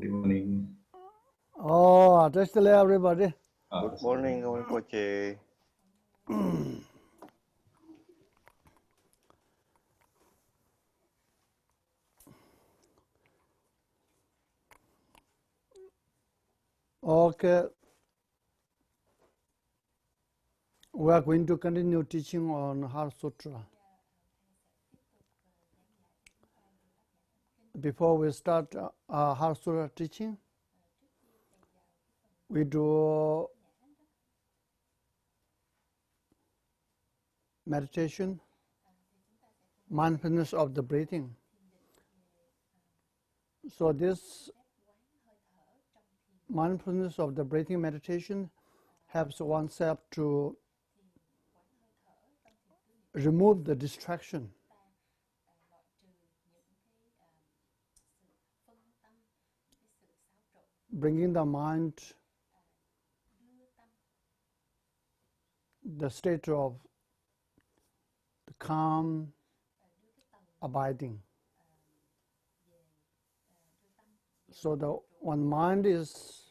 Good morning. Oh, just to let everybody. Good morning, Khen Rinpoche. Okay, we are going to continue teaching on Heart Sutra. Before we start Heart Sutra teaching, we do meditation, mindfulness of the breathing. So this mindfulness of the breathing meditation helps oneself to remove the distraction, bringing the mind the state of the calm abiding. So the one mind is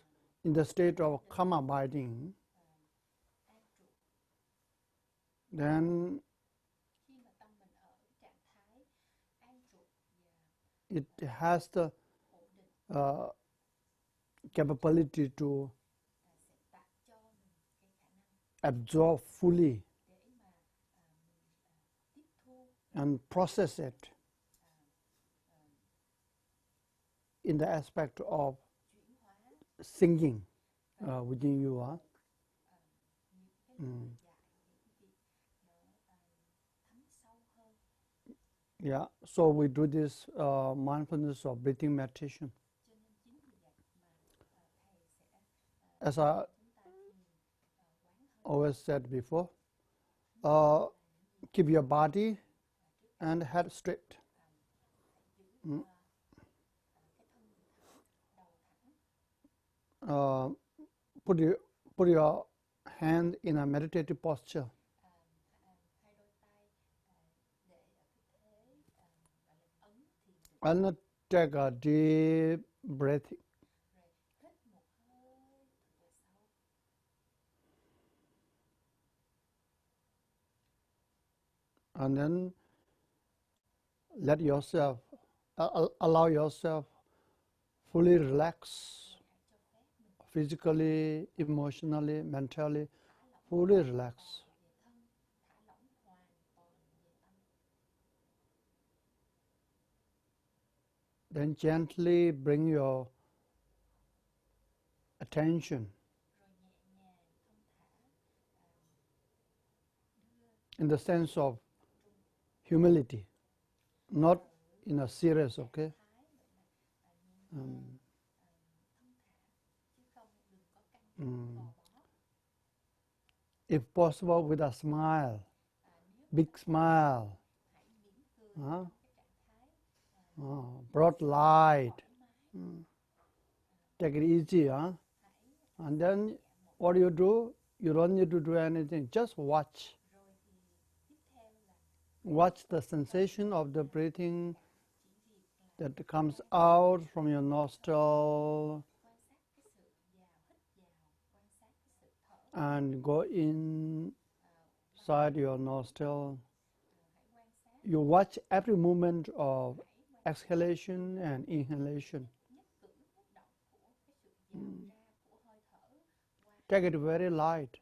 in the state of calm abiding, then it has the capability to absorb fully and process it in the aspect of singing within you. Yeah, so we do this mindfulness of breathing meditation. As I always said before, keep your body and head straight. Put your hand in a meditative posture. And take a deep breath. And then let yourself, allow yourself fully relax, physically, emotionally, mentally, fully relax. Then gently bring your attention in the sense of humility, not in a serious, okay? If possible, with a smile, big smile, broad light. Take it easy, and then what do? You don't need to do anything, just watch. Watch the sensation of the breathing that comes out from your nostril and go inside your nostril. You watch every movement of exhalation and inhalation. Take it very light.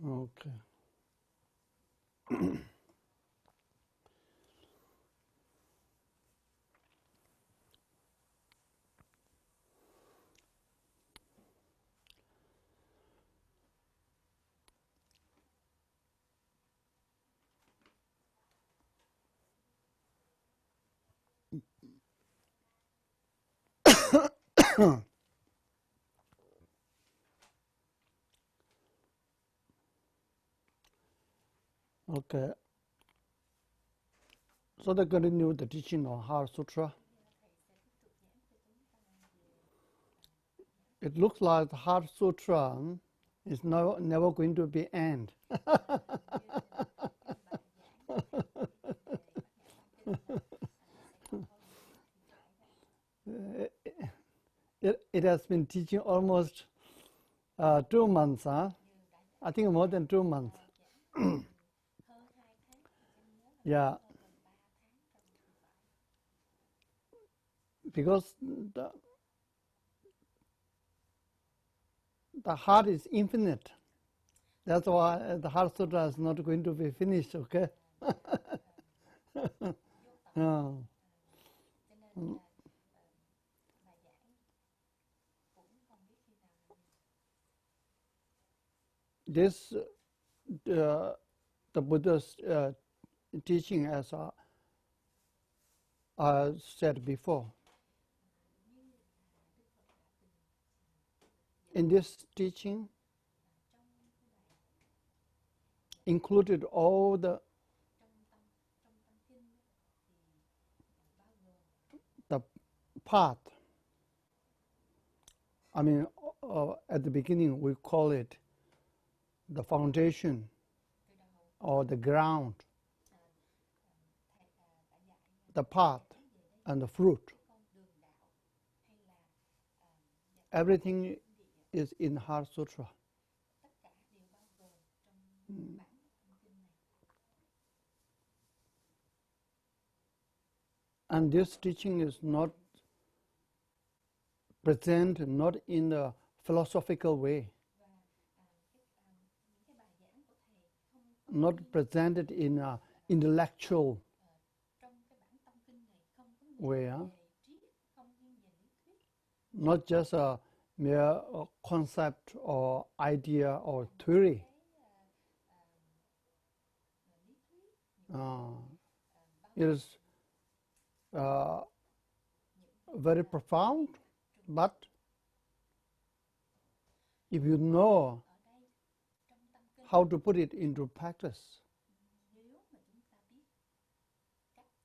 Okay. Okay. So they continue the teaching on Heart Sutra. It looks like the Heart Sutra is never going to be end. It has been teaching almost 2 months, huh? I think more than 2 months. Yeah, because the heart is infinite. That's why the Heart Sutra is not going to be finished, okay? Yeah. This, the Buddha's teaching, as I said before, in this teaching included all the path. I mean, at the beginning we call it the foundation or the ground, the path and the fruit. Everything is in Heart Sutra. And this teaching is not presented not in a philosophical way, not presented in an intellectual way, huh? Not just a mere concept or idea or theory. It is very profound, but if you know how to put it into practice,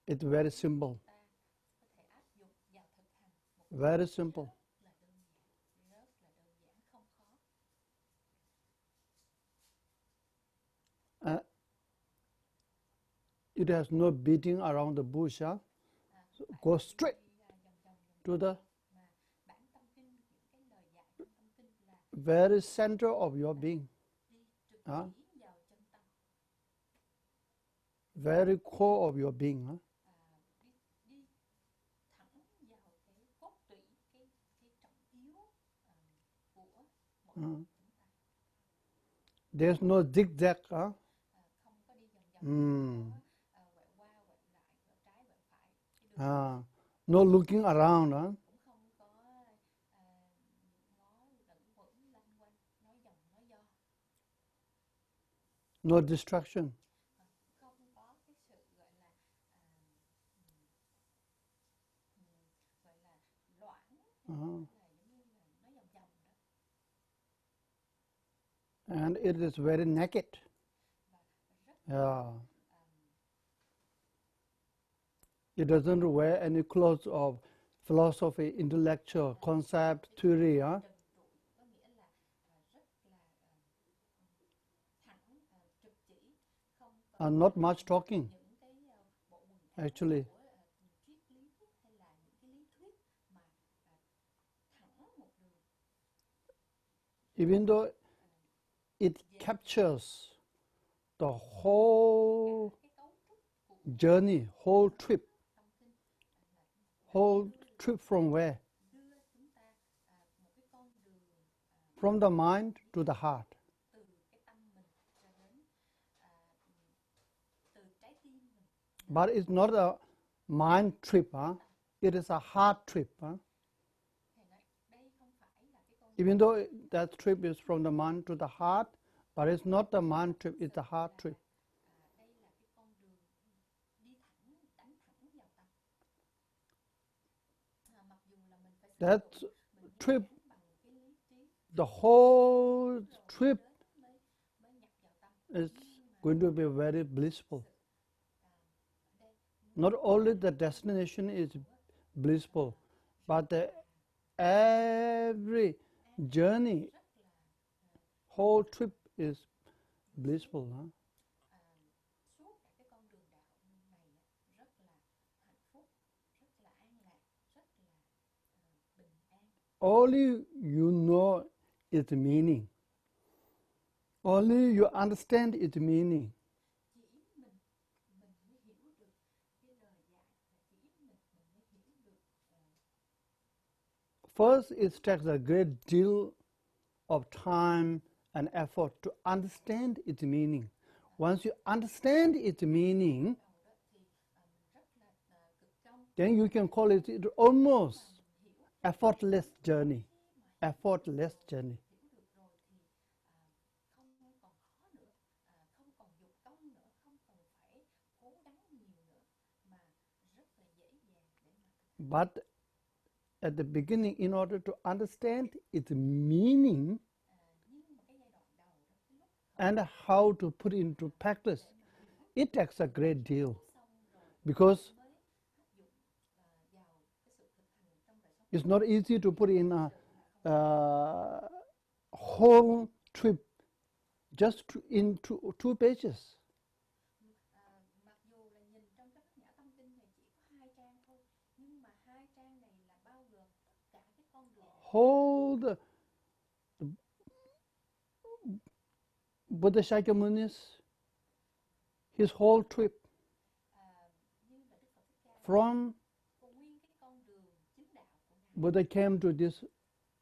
it's very simple. Very simple. It has no beating around the bush. Huh? So go straight to the very center of your being. Huh? Very core of your being. Huh? There's no zigzag. Huh? No looking around. Huh? No distraction. And it is very naked. Yeah. It doesn't wear any clothes of philosophy, intellectual concept, theory. Huh? And not much talking, actually. Even though it captures the whole journey, whole trip from where? From the mind to the heart. But it's not a mind trip, huh? It is a heart trip. Huh? Even though that trip is from the mind to the heart, but it's not the mind trip, it's the heart trip. That trip, the whole trip is going to be very blissful. Not only the destination is blissful, but every journey, whole trip is blissful. Huh? Only you know its meaning. Only you understand its meaning. First, it takes a great deal of time and effort to understand its meaning. Once you understand its meaning, then you can call it almost effortless journey. Effortless journey. But at the beginning, in order to understand its meaning and how to put it into practice, it takes a great deal, because it's not easy to put in a whole trip just in two pages. Whole the Buddha Shakyamuni's, his whole trip from Buddha came to this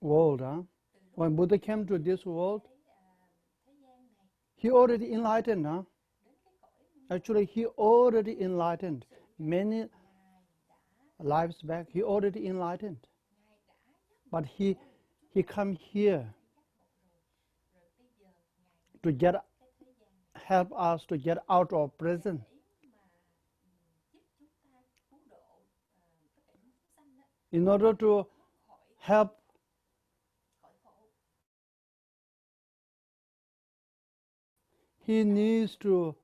world. Huh? When Buddha came to this world, he already enlightened. Huh? Actually, he already enlightened. Many lives back, he already enlightened. But he come here to help us to get out of prison. In order to help he needs to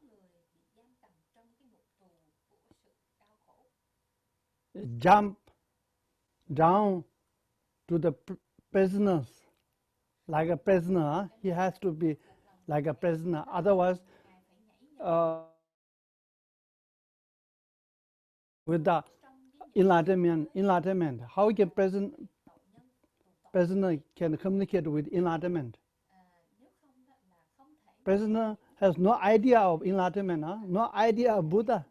jump down to the prisoners like a prisoner. He has to be like a prisoner. Otherwise, with the enlightenment, how can prisoner can communicate with enlightenment? Prisoner has no idea of enlightenment, huh? No idea of Buddha.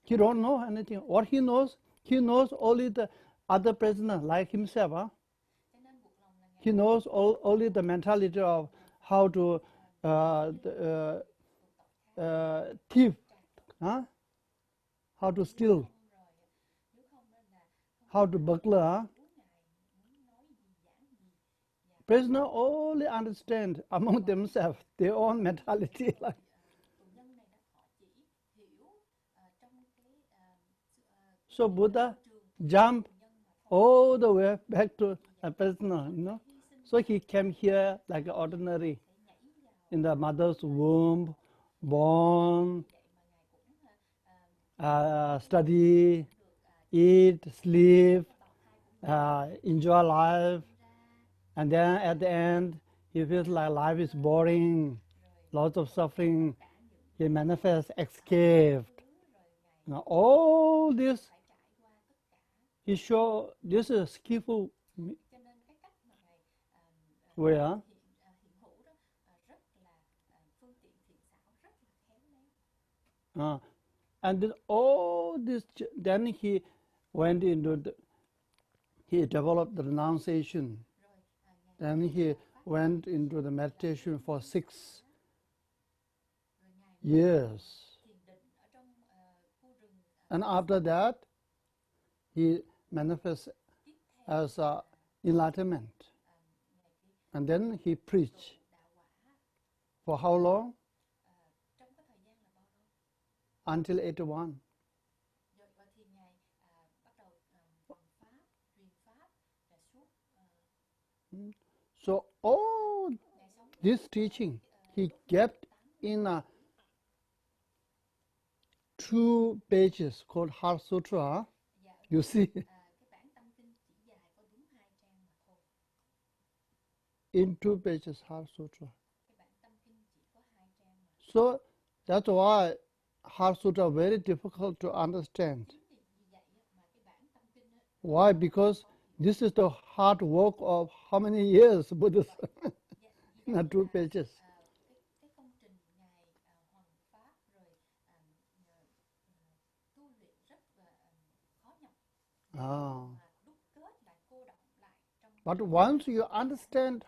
He don't know anything. What he knows only the other prisoner like himself. Huh? He knows only the mentality of how to thief, huh? How to steal, how to burglar. Huh? Prisoner only understand among themselves their own mentality. Like. So Buddha jumped all the way back to a prisoner, you know. So he came here like an ordinary, in the mother's womb, born, study, eat, sleep, enjoy life, and then at the end he feels like life is boring, lots of suffering. He manifests escaped. Now all this he show this is skillful way. Huh? And then all this, then he went into he developed the renunciation. Then he went into the meditation for 6 years. And after that, he manifests as enlightenment. And then he preached. For how long? Until 81. So all this teaching he kept in 2 pages called Heart Sutra. You see, in 2 pages Heart Sutra. So that's why Heart Sutra is very difficult to understand. Why? Because this is the hard work of how many years Buddha in 2 pages. But once you understand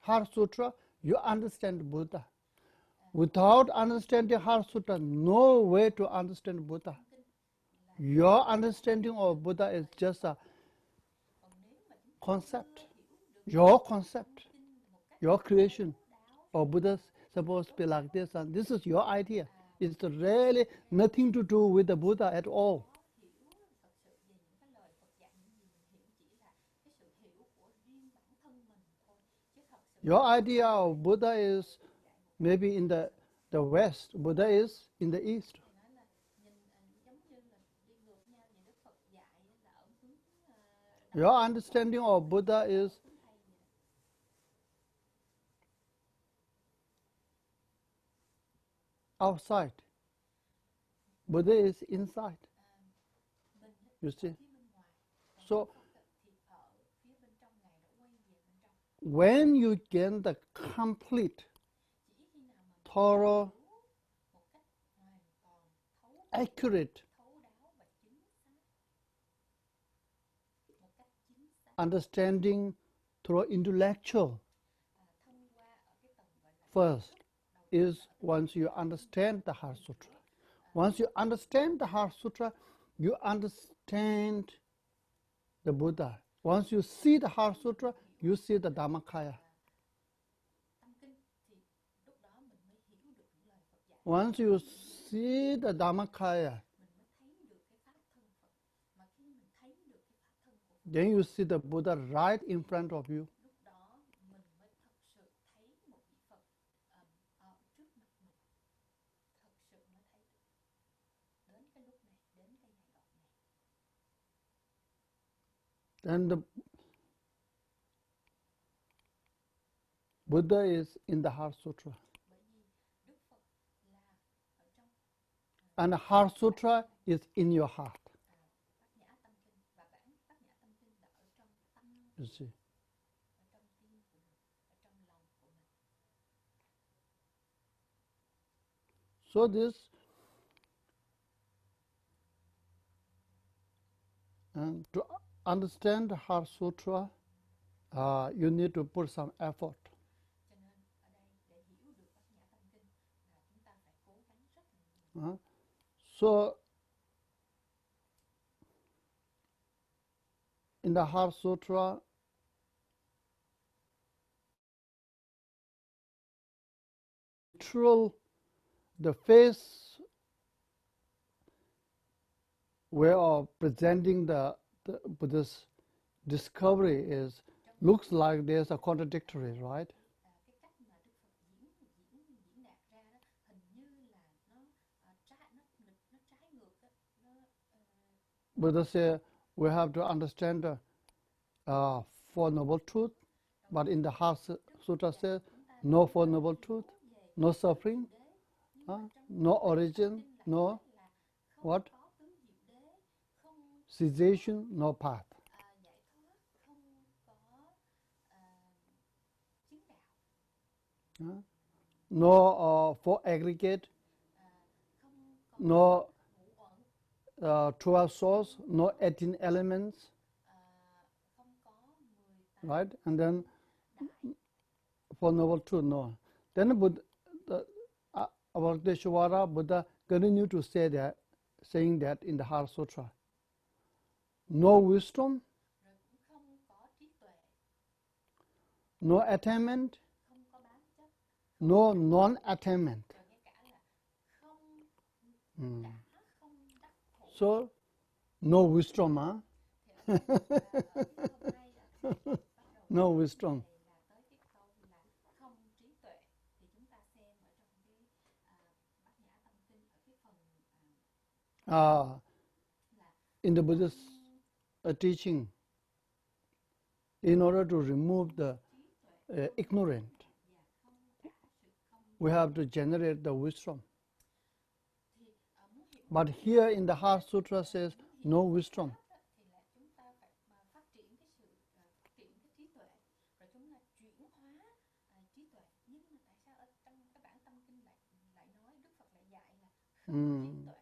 Heart Sutra, you understand Buddha. Without understanding Heart Sutra, no way to understand Buddha. Your understanding of Buddha is just a concept, your creation. Or Buddha supposed to be like this, and this is your idea. It's really nothing to do with the Buddha at all. Your idea of Buddha is maybe in the West, Buddha is in the East. Your understanding of Buddha is outside. Buddha is inside. You see? So when you gain the complete, thorough, accurate understanding through intellectual, first is once you understand the Heart Sutra. Once you understand the Heart Sutra, you understand the Buddha. Once you see the Heart Sutra, you see the Dhammakaya. Once you see the Dhammakaya, then you see the Buddha right in front of you. And the Buddha is in the Heart Sutra. And the Heart Sutra is in your heart. You see. So this to understand the Heart Sutra, you need to put some effort. So in the Heart Sutra, the face way of presenting the Buddha's discovery looks like there's a contradictory, right? Buddha said we have to understand the Four Noble Truths, but in the Heart Sutra says no Four Noble Truths, no suffering, no origin, no what? Cessation, no path. No four aggregate, no 12 souls, no 18 elements, right? And then Four Noble Truths, no. Then Buddha, Avalokiteshvara Buddha continued to say saying that in the Heart Sutra. No wisdom, rồi cũng không có trí tuệ, no attainment, không có bám chấp, no non-attainment. rồi ngay cả là không Mm. đã không đắc thủ. So, no wisdom, huh? Thì ở cái hôm nay á, thì bắt đầu No wisdom. này là tới cái câu là không trí tuệ. Thì chúng ta xem ở trong cái Bát Nhã Tâm Kinh ở cái phần là In the Buddhist teaching, in order to remove the ignorant, và không cả sự không. we have to generate the wisdom. Thì muốn hiểu But here in the Heart Sutra says no wisdom. thì là chúng ta phải phát triển cái sự phát triển cái trí tuệ, rồi chúng ta chuyển hóa trí tuệ. Nhưng mà tại sao ở trong cái bản tâm kinh lại nói Đức Phật lại dạy là không trí tuệ?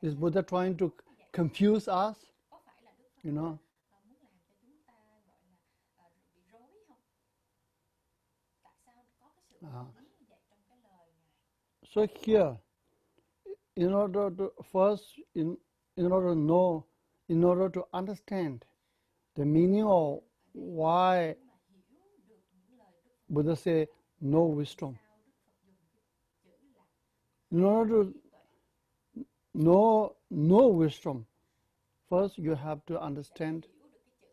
Is Buddha trying to confuse us? Có phải là Đức Phật You know? muốn làm cho chúng ta gọi là bị rối không? Tại sao có cái sự rối như vậy trong cái lời Ngài? So here, in order to first, in order to know, in order to understand the meaning of why Mà hiểu được những lời Đức Phật Buddha say no wisdom. sao Đức Phật dùng cái chữ là In order to trí tuệ. know no wisdom, first you have to understand Hiểu được cái chữ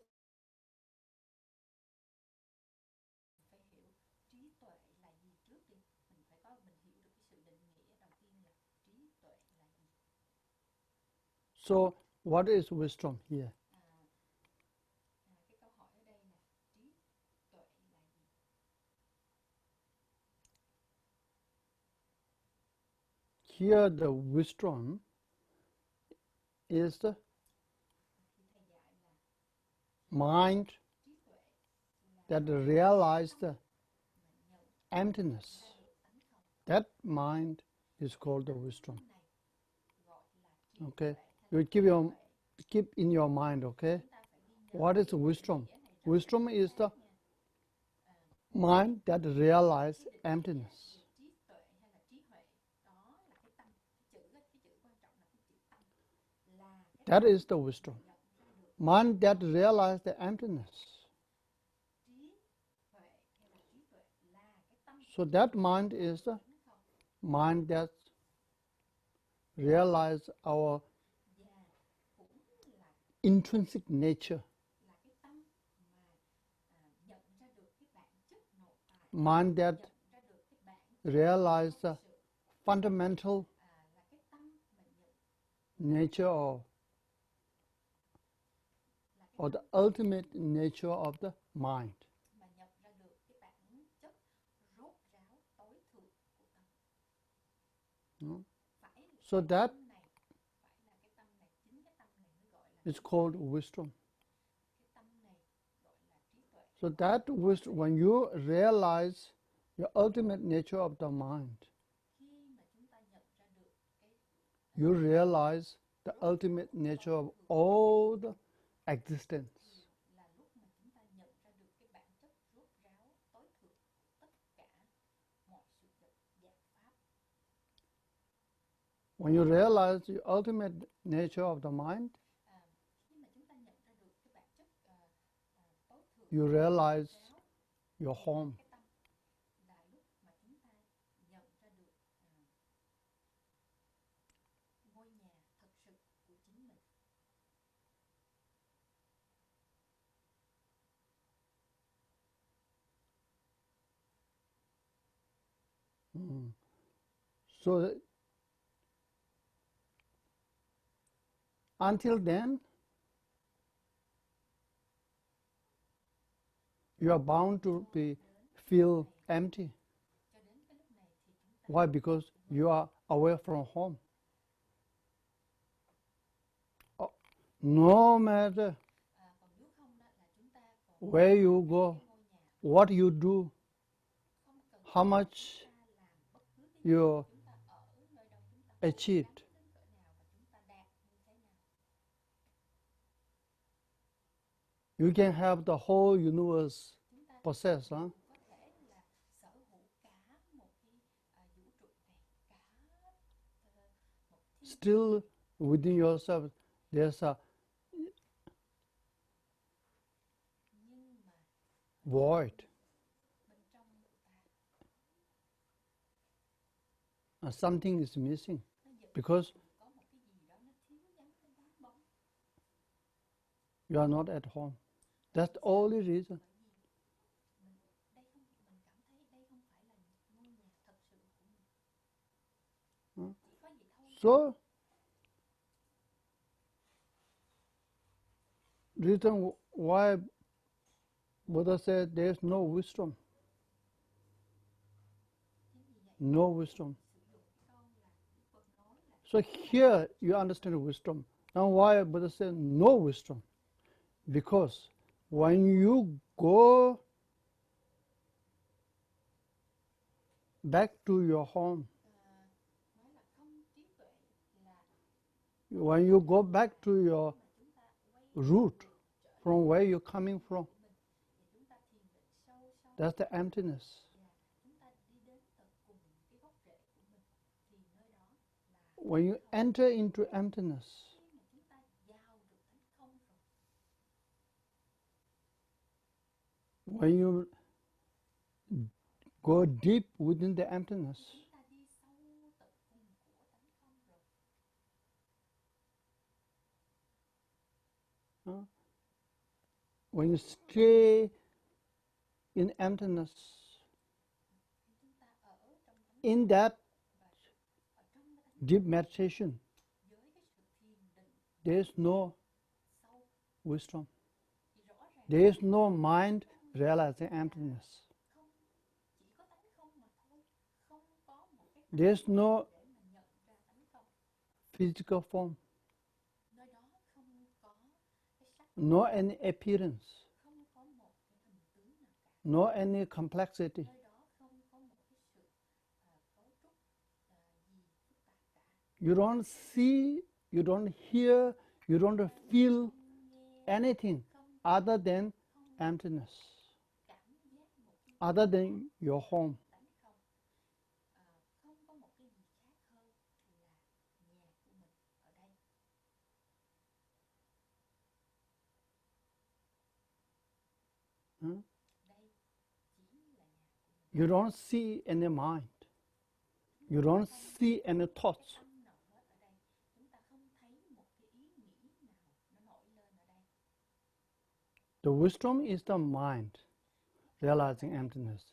phải hiểu trí tuệ là gì trước đi. Mình hiểu được cái sự định nghĩa đầu tiên là trí tuệ là gì. So, what is wisdom here? Cái câu hỏi ở đây là trí tuệ là gì? Here, the wisdom is the Thì thầy dạy là mind trí tuệ là that realizes the mà nhận emptiness. ra được tánh không. That mind is called the wisdom. Cái này gọi là trí Okay, tuệ. you keep in your mind. Okay, Chúng ta phải ghi nhớ what is cái wisdom? nghĩa này rất Wisdom là is the nha. mind that realizes emptiness. Trí tuệ hay là trí huệ đó là cái tâm, cái chữ quan trọng là cái chữ tâm, là cái That tâm is the wisdom. nhận ra được Mind that realizes the emptiness. trí huệ hay là trí tuệ là cái tâm So that mind is the tánh không, mind that realizes our và cũng là intrinsic nature. cái tâm mà nhận ra được cái bản chất nội tại, Mind that nhận ra được cái bản chất realizes the sự fundamental là cái tâm mà nhận nature or the ultimate nature of the mind. mà nhận ra được cái bản chất rốt ráo tối thượng của tâm. No? Phải là So cái that tâm này, phải là cái tâm này, chính cái tâm này mới gọi là is called wisdom. cái tâm này gọi là trí tuệ. So that wisdom, when you realize your ultimate nature of the mind, Khi mà chúng ta nhận ra được cái you realize the ultimate nature of all the existence. là lúc mà chúng ta nhận ra được cái bản chất rốt ráo tối thượng của tất cả mọi sự vật dạng pháp. When you realize the ultimate nature of the mind, Khi mà chúng ta nhận ra được cái bản chất tối thượng you realize ráo your home. cái tâm là lúc mà chúng ta nhận ra được ngôi nhà thật sự của chính mình. So until then, you are bound to feel empty. Cho đến cái lúc này thì chúng ta Why? Because you are away from home. No matter còn nếu không đó là chúng ta còn where you go, cái ngôi nhà what you do, không cần how much chúng ta làm bất cứ cái gì, you chúng ta ở nơi đâu, chúng ta achieved. cố gắng đến cỡ nào và chúng ta đạt như thế nào. You can have the whole universe Chúng ta possessed, huh? có thể là sở hữu cả một cái vũ trụ này, cả một thiên Still within yourself there's a nhưng mà void, bên trong của ta something is missing nó vẫn because có một cái gì đó nó thiếu vắng, nó vắng bóng. you are not at home. That's the only reason. Bởi vì đây không, mình cảm thấy đây không phải là ngôi nhà thật sự của mình. Chỉ có vậy thôi. So, reason why Buddha said there is no wisdom. No wisdom. So here you understand wisdom. Now why Buddha said no wisdom? Because when you go back to your home, Nói là không trí tuệ là when you go back to your chúng ta quay root from where you're coming from, mình thì chúng ta thiền định sâu sâu that's the emptiness. và chúng ta đi đến tận cùng cái gốc rễ của mình thì nơi đó là When you enter into emptiness, khi mà chúng ta vào được tánh không rồi, when you go deep within the emptiness, chúng ta đi sâu tận cùng của tánh không rồi, when you stay in emptiness, khi chúng ta ở trong tánh in that và ở trong cái tánh deep meditation, với cái sự thiền định there is no sâu wisdom. thì rõ ràng There is no mind realizing emptiness. không, chỉ có tánh không mà thôi, không có một cái tánh There is không no để mà nhận ra tánh không. physical form, Nơi đó không có cái sắc, no any appearance, không có một cái hình tướng nào cả. no any complexity. Nơi đó không có một cái sự cấu trúc gì phức tạp cả. You don't see, you don't hear, you don't feel Không nghe, anything không other than không emptiness, cảm giác một cái other than your home. tánh không. Không có một cái gì khác hơn là nhà của mình ở đây. Hmm? Đây chính là nhà của mình. You don't see any mind. You don't see any thoughts. Tâm nào hết ở đây. Chúng ta không thấy một cái ý nghĩ nào nó nổi lên ở đây. The wisdom is the mind realizing emptiness.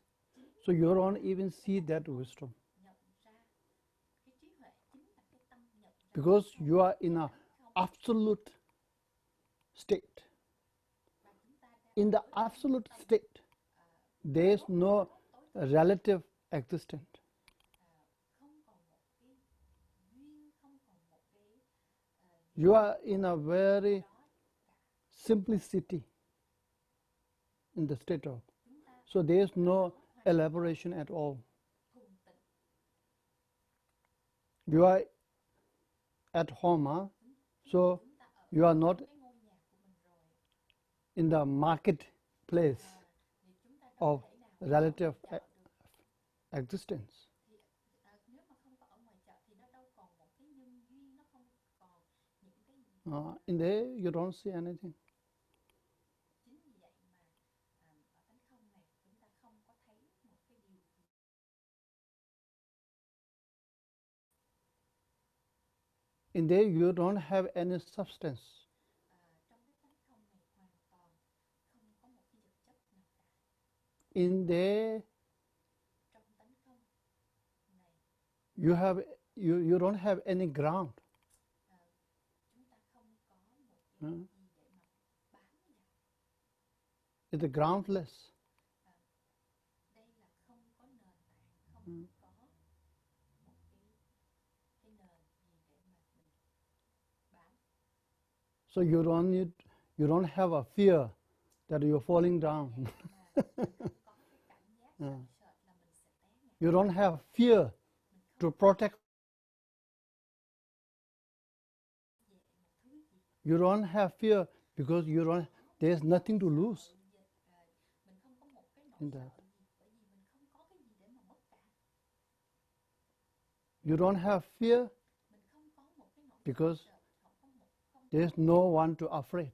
So you don't even see that wisdom Nhận ra cái trí huệ chính là cái tâm nhận ra. because you are in an absolute state. Và chúng ta đang In the ở trong absolute tâm, state, there is no tối thượng, relative existence. không còn một cái duyên, không còn một cái You are in a very đó cả. simplicity in the state of. Chúng ta So there is no elaboration at all. thuần tịnh. You are at home, huh? So Chúng ta ở you are not cái ngôi nhà của mình rồi. in the marketplace Thì chúng ta đâu of thể nào relative ở ngoài chợ được. existence. Thì, nếu mà không có ở ngoài chợ thì nó đâu còn một cái nhân duyên, nó không còn những cái gì. In there, you don't see anything. Chính vì vậy mà ở tánh không này chúng ta không có thấy một cái điều gì. In there, you don't have any substance. Trong cái tánh không này hoàn toàn không có một cái vật chất nào cả. In there, Trong tánh không này you don't have any ground. chúng ta không có một cái gì để mà bám vào. It's groundless. Đây là không có nền tảng, không có một cái nền gì để mà mình bám. So you don't have a fear that you're falling down. Mà mình không có cái cảm giác sợ sệt là mình sẽ té ngã. You don't have fear to protect. Về một thứ gì. You don't have fear because there's nothing to lose. Mình không có một cái nỗi In sợ that. gì bởi vì mình không có cái gì để mà mất cả. You don't have fear Mình không có một cái nỗi because sợ There's no one to afraid.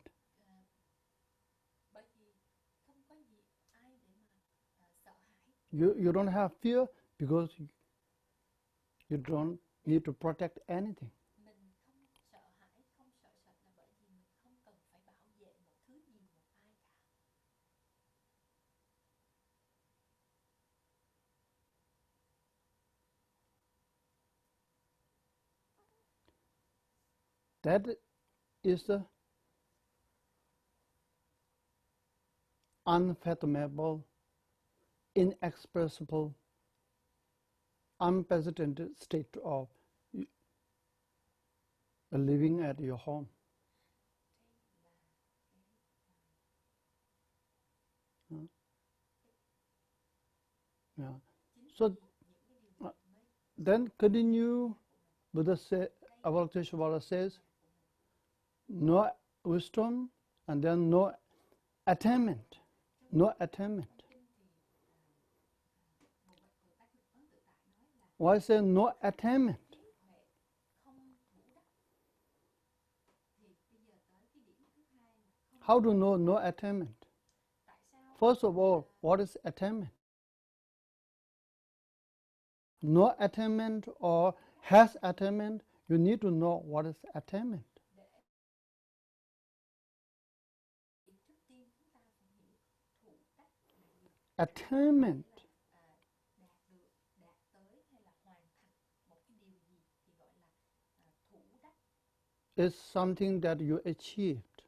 Bởi vì không có gì ai để mà sợ hãi. You don't have fear because you don't need to protect anything. Mình không sợ hãi, không sợ sệt là bởi vì mình không cần phải bảo vệ một thứ gì, một ai cả. That is the unfathomable, inexpressible, unprecedented state of living at your home. Yeah. So then continue. Buddha said, Avalokiteshvara says, no wisdom and then no attainment. No attainment. Why say no attainment? How to know no attainment? First of all, what is attainment? No attainment or has attainment, you need to know what is attainment. Attainment is something that you achieved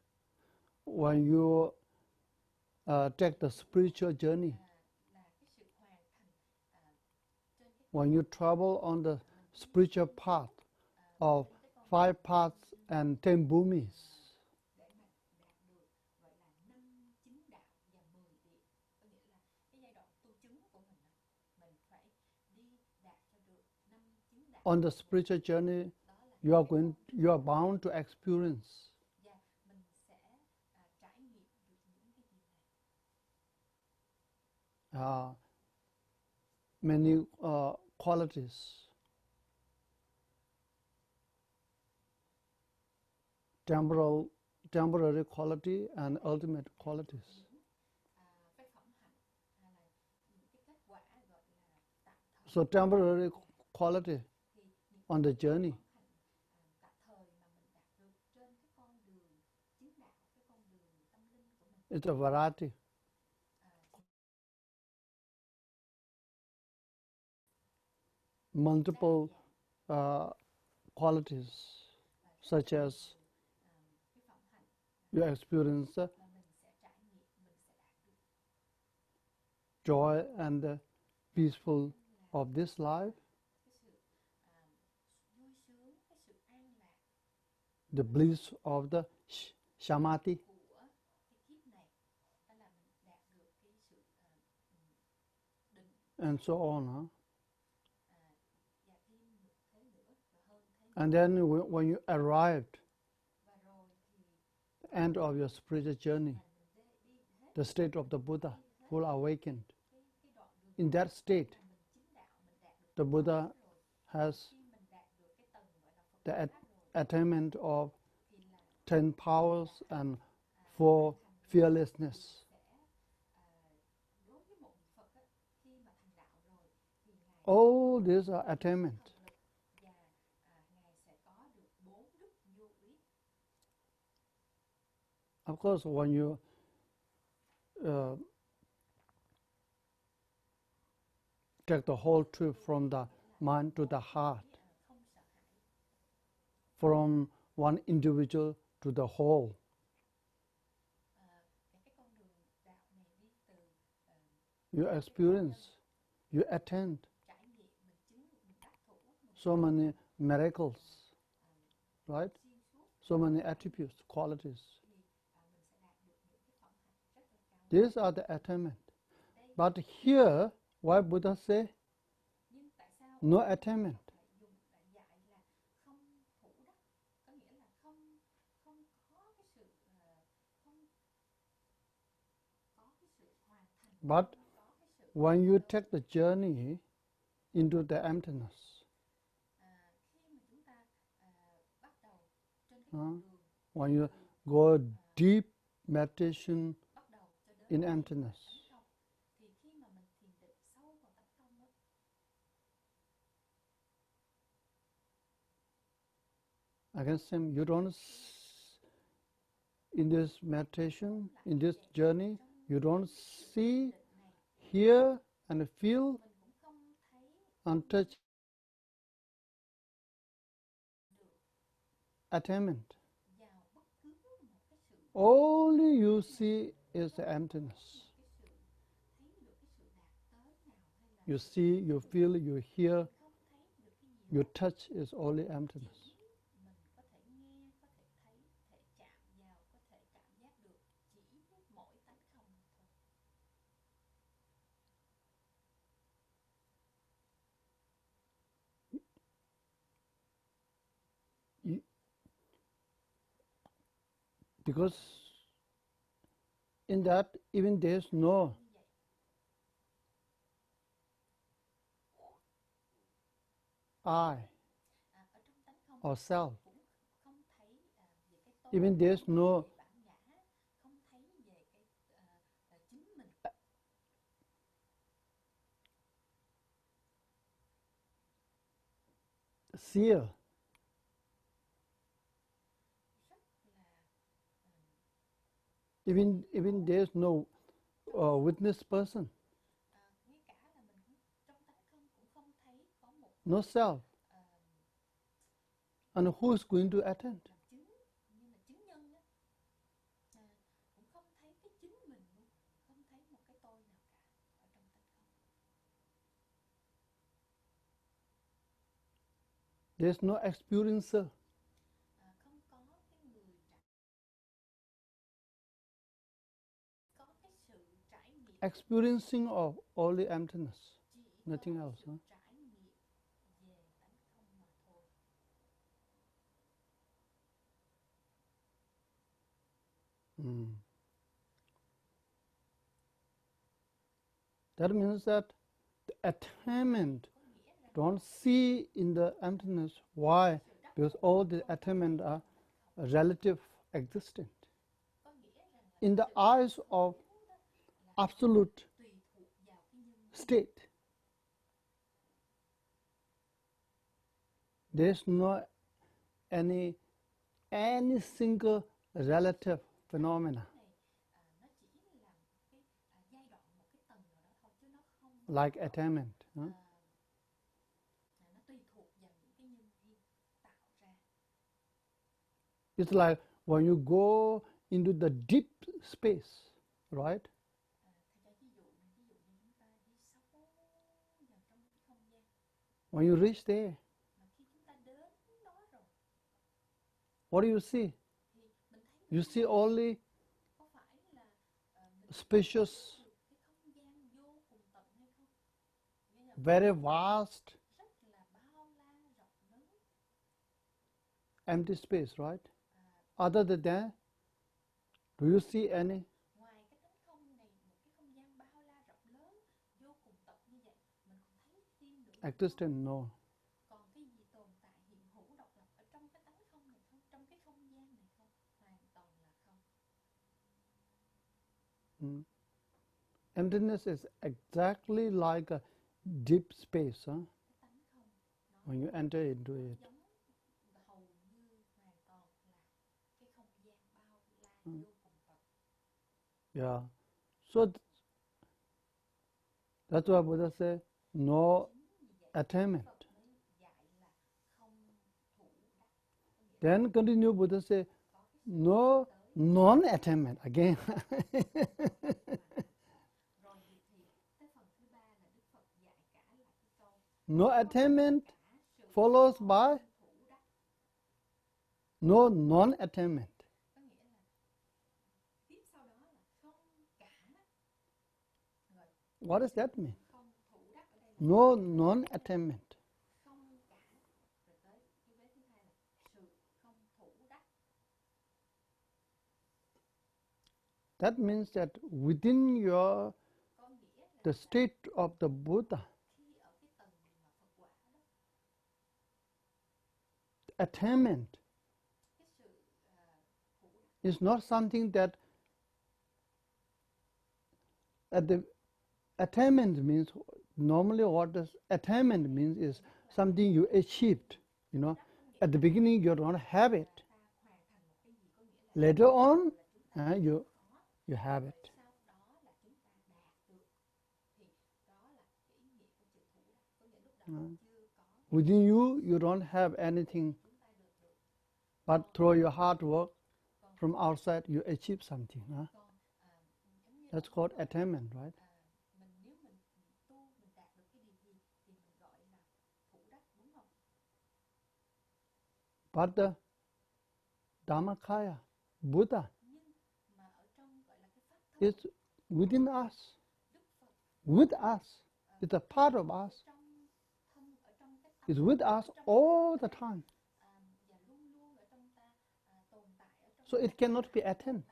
when you take the spiritual journey. When you travel on the spiritual path of 5 paths and 10 bhumis. On the spiritual journey, you are bound to experience many qualities, temporary quality and ultimate qualities. So temporary quality on the journey. It's a variety. Multiple qualities, such as you experience joy and peaceful of this life, the bliss of the samadhi, and so on. Huh? And then when you arrived, the end of your spiritual journey, the state of the Buddha, full awakened. In that state, the Buddha has the attainment of 10 powers and 4 fearlessness. All these are attainment. Of course, when you take the whole trip from the mind to the heart, from one individual to the whole, you experience, you attend so many miracles, right? So many attributes, qualities. These are the attainment. But here, why Buddha say no attainment? But when you take the journey into the emptiness, when you go deep meditation bắt đầu cho đến in tánh emptiness. không, thì khi mà mình thiền định sâu vào tánh không đó, I can say you don't in this meditation, in this journey, you don't see, hear and feel mình cũng không thấy and touch attainment. vào bất cứ một cái sự Only you see is the emptiness. cái sự thấy được cái sự đạt tới nào hay là You see, you feel, you hear, không thấy được cái gì your touch is only emptiness. mình có thể nghe, có thể thấy, có thể chạm vào, có thể cảm giác được chỉ mỗi tánh không mà thôi. Because in that, even there's no Như vậy, I ở trong tánh không or self. cũng không thấy về cái tôi, Even there's không no thấy về bản ngã, không thấy về cái chính mình. seer. Rất là Even there's no witness person, ngay cả là mình cũng trong tánh không cũng không thấy có một no self. ờ, And who is going to attend? làm chứng như là chứng nhân á, cũng không thấy cái chính mình luôn, không thấy một cái tôi nào cả ở trong tánh không. There's no experiencer. Không có cái người có cái sự trải nghiệm, Experiencing of only emptiness, chỉ nothing có else. sự Huh? trải nghiệm về tánh không mà thôi. That means that the attainment Có nghĩa rằng don't see in the emptiness. Why? Because all the attainment are relative existent. có nghĩa rằng là In the eyes of absolute tùy thuộc vào cái nhân state, there's no any single relative phenomena này, nó chỉ là một cái giai đoạn, một cái tầng nào đó thôi, chứ nó không like attainment. Huh? nó tùy thuộc vào những cái nhân duyên tạo ra. It's like when you go into the deep space, right? Thầy cho ví dụ như chúng ta đi sâu vào trong cái không gian, When you reach there, mà khi chúng ta đến đó rồi what do you see? thì mình thấy You see only có phải là mình spacious, được cái không gian vô cùng tận hay không? Nghĩa là very vast, rất là bao la rộng lớn. empty space, right? Other than that, do you see any Ngoài cái tánh không này, một cái không gian bao la rộng lớn vô cùng tận như vậy, mình còn thấy thêm nữa hay không? existent? No. Còn cái gì tồn tại hiện hữu độc lập ở trong cái tánh không này không, trong cái không gian này không? Hoàn toàn là không. Emptiness is exactly like a deep space, huh? Cái tánh không When you enter into it. giống hầu như hoàn toàn là cái không gian bao la vô cùng tận. Yeah. So that's why Buddha said no attainment. Phật mới dạy là không thủ đắc. Then continue Buddha say no non-attainment again. Rồi thì tới phần thứ ba là Đức Phật dạy cả lại cái câu No attainment cả sự follows by thủ đắc. no non-attainment. Có nghĩa là tiếp sau đó là không cả. Rồi What does that mean? không thủ đắc ở đây là No non-attainment. không cả. Rồi tới cái vế thứ hai là sự không thủ đắc. That means that within your Có nghĩa là the state of the Buddha, khi ở cái tầng mà Phật quả đó, attainment cái sự It's not something that at the attainment means, normally what does attainment means is something you achieved. You know, at the beginning you don't have it. Later on, you have it. Within you, you don't have anything, but through your hard work from outside, you achieve something. That's called attainment, right? But the Dhammakaya, Buddha, is within us, with us. It's a part of us. It's with us all the time. So it cannot be attained.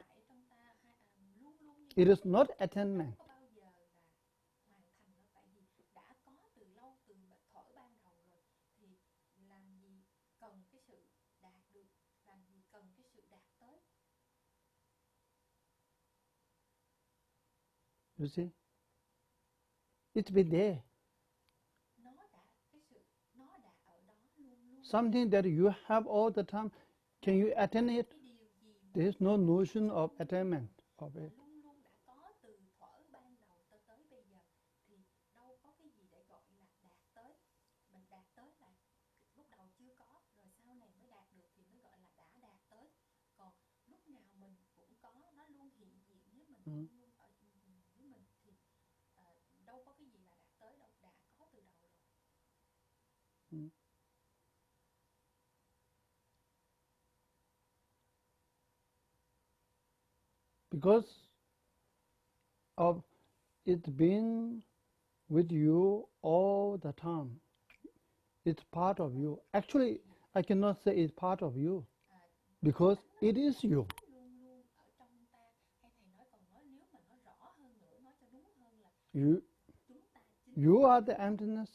It is not attainment. You see? It's been there. Something that you have all the time, can you attain it? There is no notion of attainment of it. Because of it being with you all the time. It's part of you. Actually, I cannot say it's part of you, because it is you. You are the emptiness.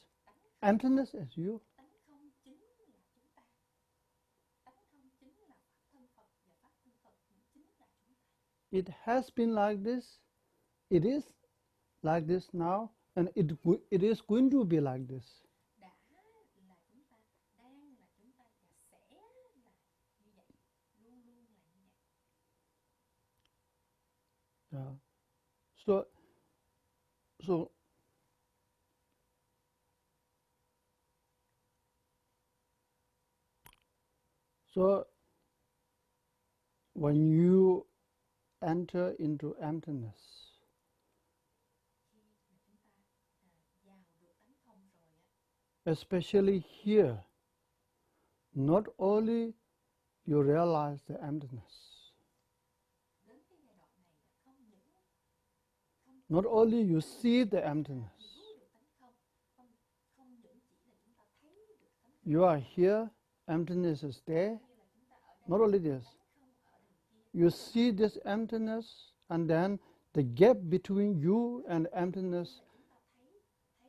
Emptiness is you. It has been like this. It is like this now, and it is going to be like this. Yeah. So when you enter into emptiness, especially here, not only you realize the emptiness, not only you see the emptiness, you are here, emptiness is there. Not only this, you see this emptiness, and then the gap between you and emptiness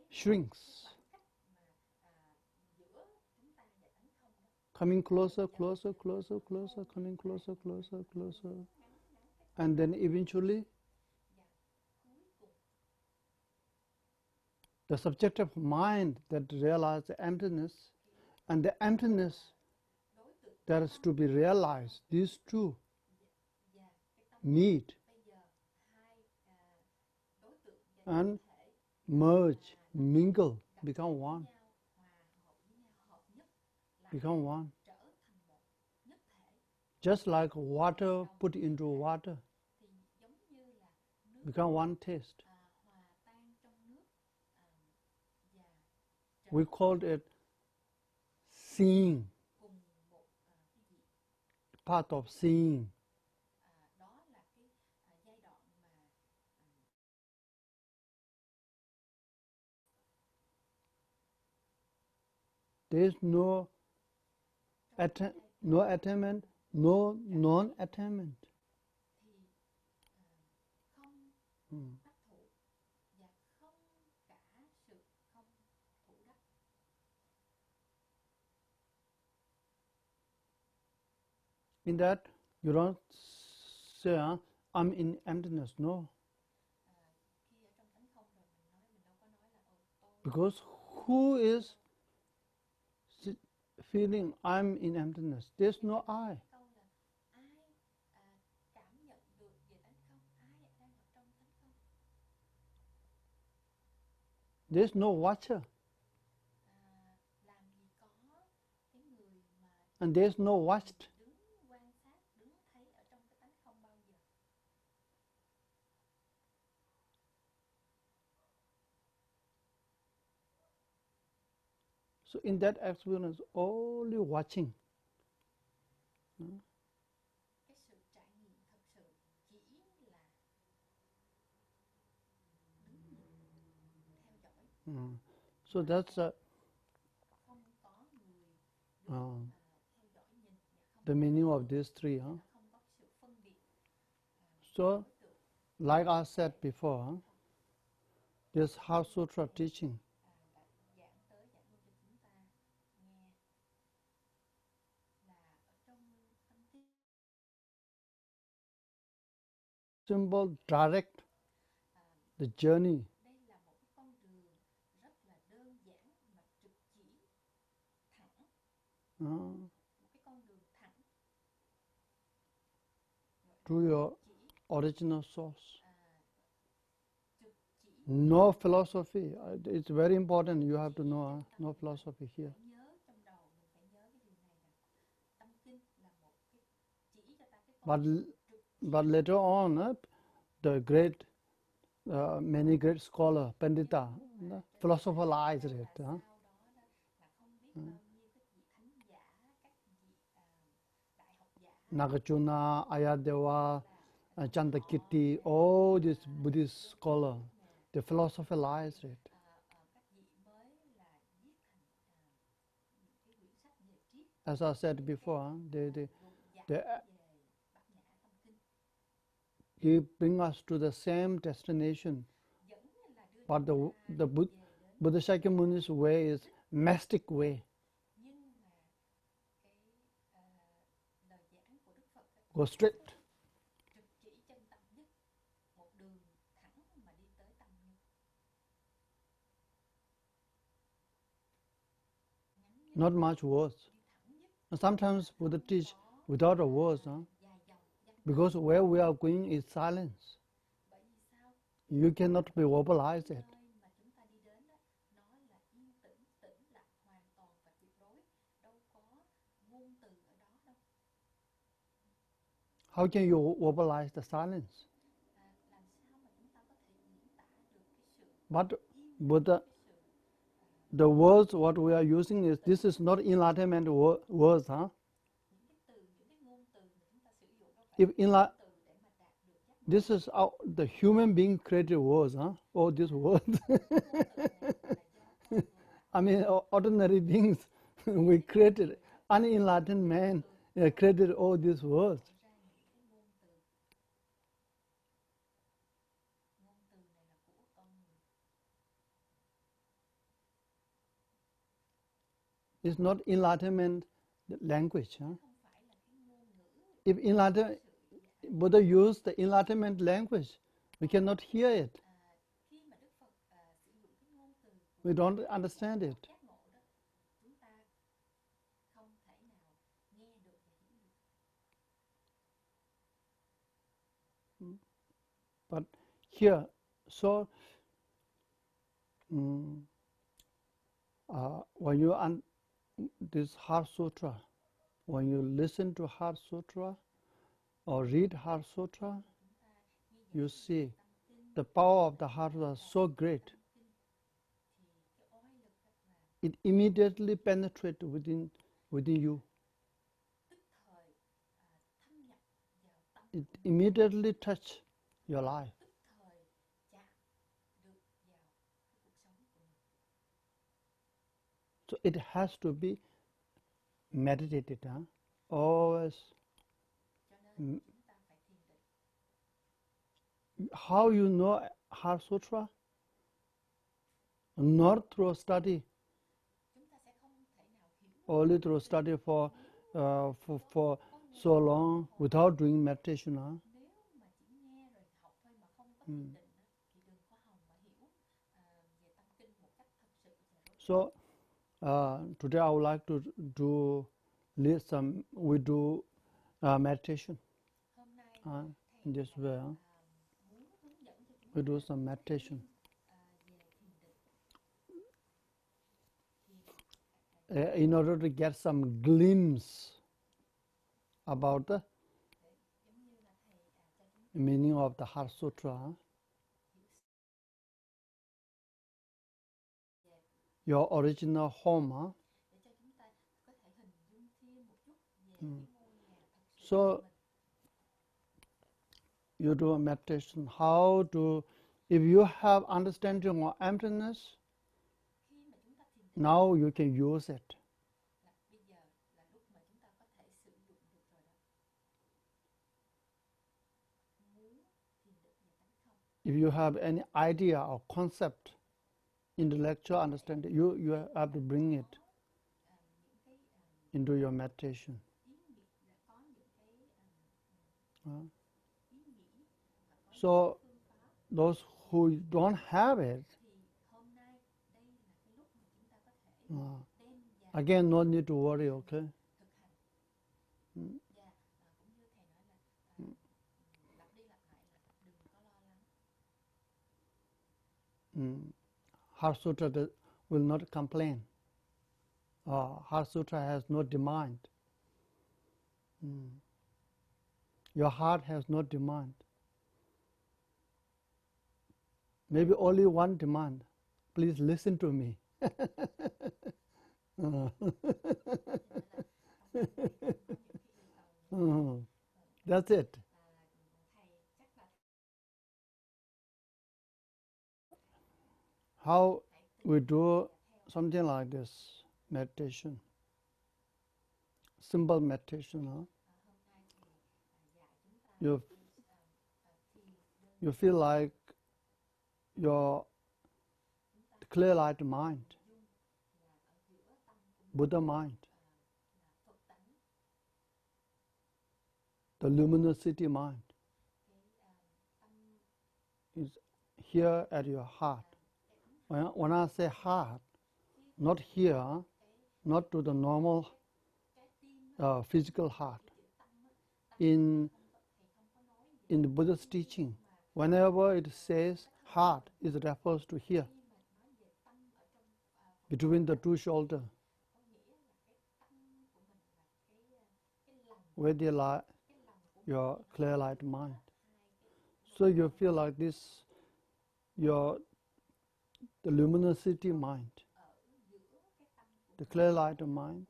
shrinks, coming closer, closer, closer, closer, coming closer, closer, closer, and then eventually the subjective mind that realizes the emptiness and the emptiness that is to be realized, these two meet and merge, mingle, become one. Become one. Just like water put into water, become one taste. We called it seeing, part of seeing. There is no attainment, no non-attainment. In that, you don't say, I'm in emptiness. No. Khi ở trong tánh không rồi mình đâu có nói là tôi. Because who is feeling I'm in emptiness? There's no I. Câu là ai cảm nhận được về tánh không, ai đang ở trong tánh không. There's no watcher. Làm gì có cái người mà And there's no watched. đứng quan sát, đứng thấy ở trong cái tánh không bao giờ. So in that experience, only watching. Cái sự trải nghiệm thật sự chỉ là đứng nhìn, theo dõi. So that's Không có người đứng theo dõi nhìn, the meaning of these three. không có sự phân biệt. So, like I said before, this Heart Sutra teaching Giảng tới giảng luôn cho chúng ta nghe là ở trong tâm thức symbol direct the journey. đây là một cái con đường rất là đơn giản mà trực chỉ thẳng, một cái con đường thẳng To your original source. trực chỉ. No philosophy. It's very important. You have to know. No philosophy here. Nhớ trong đầu mình phải nhớ cái điều này là tâm kinh là một cái chỉ cho ta cái con đường trực chỉ. But later on, the great, many great scholar, Pandita, philosophized it. Sau đó là không biết bao nhiêu các vị thánh giả, các vị đại học giả, Nagarjuna, Ayadeva, Chandakirti, all these Buddhist scholars, they philosophized it. các vị mới là viết thành những cái quyển sách về triết. As I said before, they bring us to the same destination. But the Buddha Shakyamuni's way is mastic way. Go straight. Not much words. Sometimes Buddha teach without a words, because where we are going is silence. You cannot be verbalize it. How can you verbalize the silence? But Buddha, the words what we are using is, this is not enlightenment words, If this is the human being created words, all these words. I mean, ordinary beings, we created, unenlightened man created all these words. It's not enlightenment language. If Buddha used the enlightenment language, we cannot hear it. We don't understand it. But here, so when you this Heart Sutra, when you listen to Heart Sutra or read Heart Sutra, you see the power of the Heart Sutra is so great. It immediately penetrates within you. It immediately touches your life. So it has to be meditated, always. How you know Heart Sutra? Not through study. Only through study for so long without doing meditation. thiền định thì đừng có hòng mà hiểu về tâm kinh một cách thật sự và rốt. So today I would like to lead some. We do meditation Hôm nay in this way. muốn hướng dẫn cho chúng We do ta some meditation. về thiền định. In order to get some glimpse about the Giống như là thầy cho chúng ta meaning of the Heart Sutra, your original home. để cho chúng ta có thể hình dung thêm một chút về cái ngôi nhà thật sự So của mình. you do a meditation. How to, if you have understanding of emptiness, Khi mà chúng ta thiền định now you can use it. là bây giờ là lúc mà chúng ta có thể sử dụng được rồi đó. Muốn thiền định về tánh không. If you have any idea or concept, intellectual understanding, you have to bring it Những cái into your meditation. ý nghĩ là có những cái ý nghĩ và có So những phương pháp those who don't have it, thì hôm nay đây là cái lúc mà chúng ta có thể đem vào again, no need to worry, okay? thực hành. Và cũng như thầy nói là lặp đi lặp lại là đừng có lo lắng. Heart Sutra will not complain. Heart Sutra has no demand. Your heart has no demand. Maybe only one demand. Please listen to me. That's it. How we do something like this meditation, simple meditation. You feel like your clear light mind, Buddha mind, the luminosity mind is here at your heart. When I say heart, not here, not to the normal physical heart. In the Buddha's teaching, whenever it says heart, it refers to here, between the two shoulders, where they lie your clear light mind. So you feel like this, the luminosity mind, the clear light mind,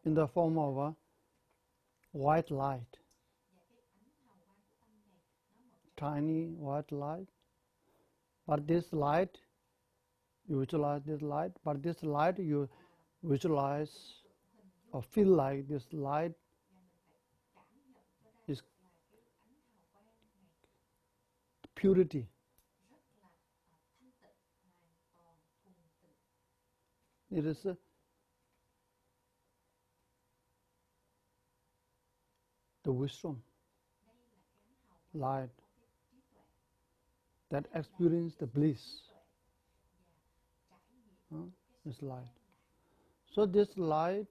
in the form of a white light, tiny white light. But this light, you visualize this light, but this light you visualize or feel like this light is purity. It is the wisdom light that experience the bliss. This light. So this light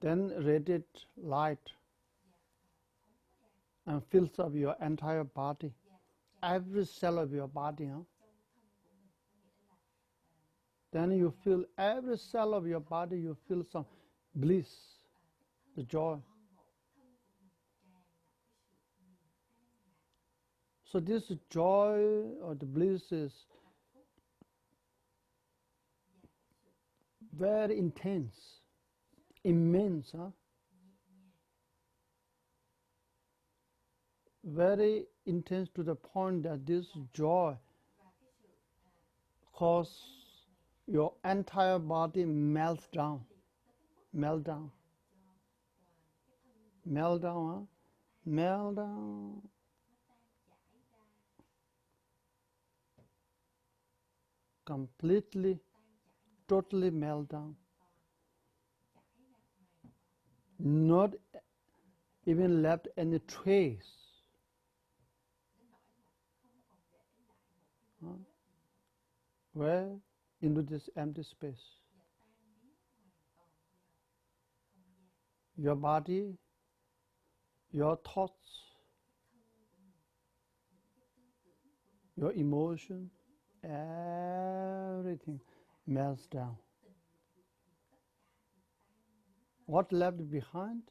then radiate light and fills up your entire body, every cell of your body. Then you feel every cell of your body, you feel some bliss, the joy. So this joy or the bliss is very intense, immense, very intense to the point that this joy causes your entire body melts down, melt down, melt down, melt down. Completely totally melt down. Not even left any trace. Where? Into this empty space. Your body, your thoughts, your emotion, everything melts down. What left behind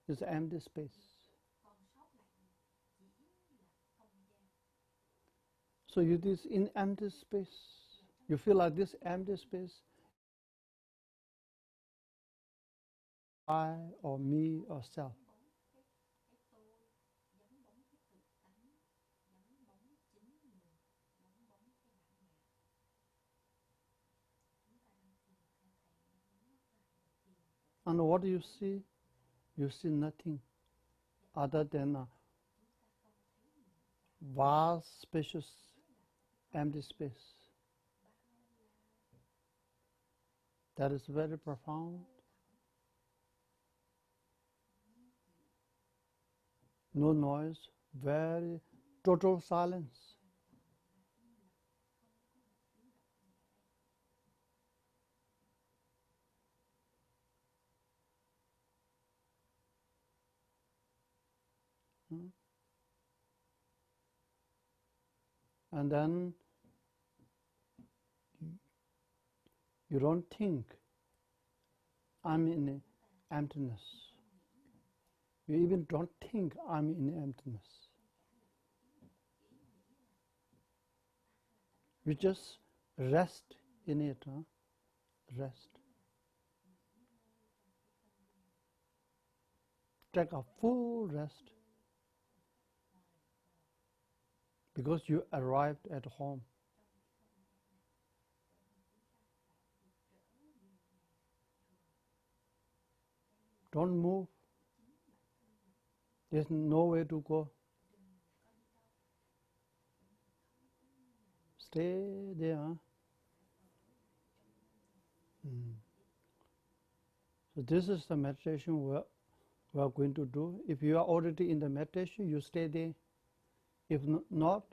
is empty space. So it is in empty space. You feel like this empty space, I or me or self. And what do you see? You see nothing other than a vast, spacious, empty space. That is very profound. No noise, very total silence. And then you don't think, I'm in emptiness. You even don't think, I'm in emptiness. You just rest in it, rest. Take a full rest because you arrived at home. Don't move. There's no way to go. Stay there. So this is the meditation we are going to do. If you are already in the meditation, you stay there. If not,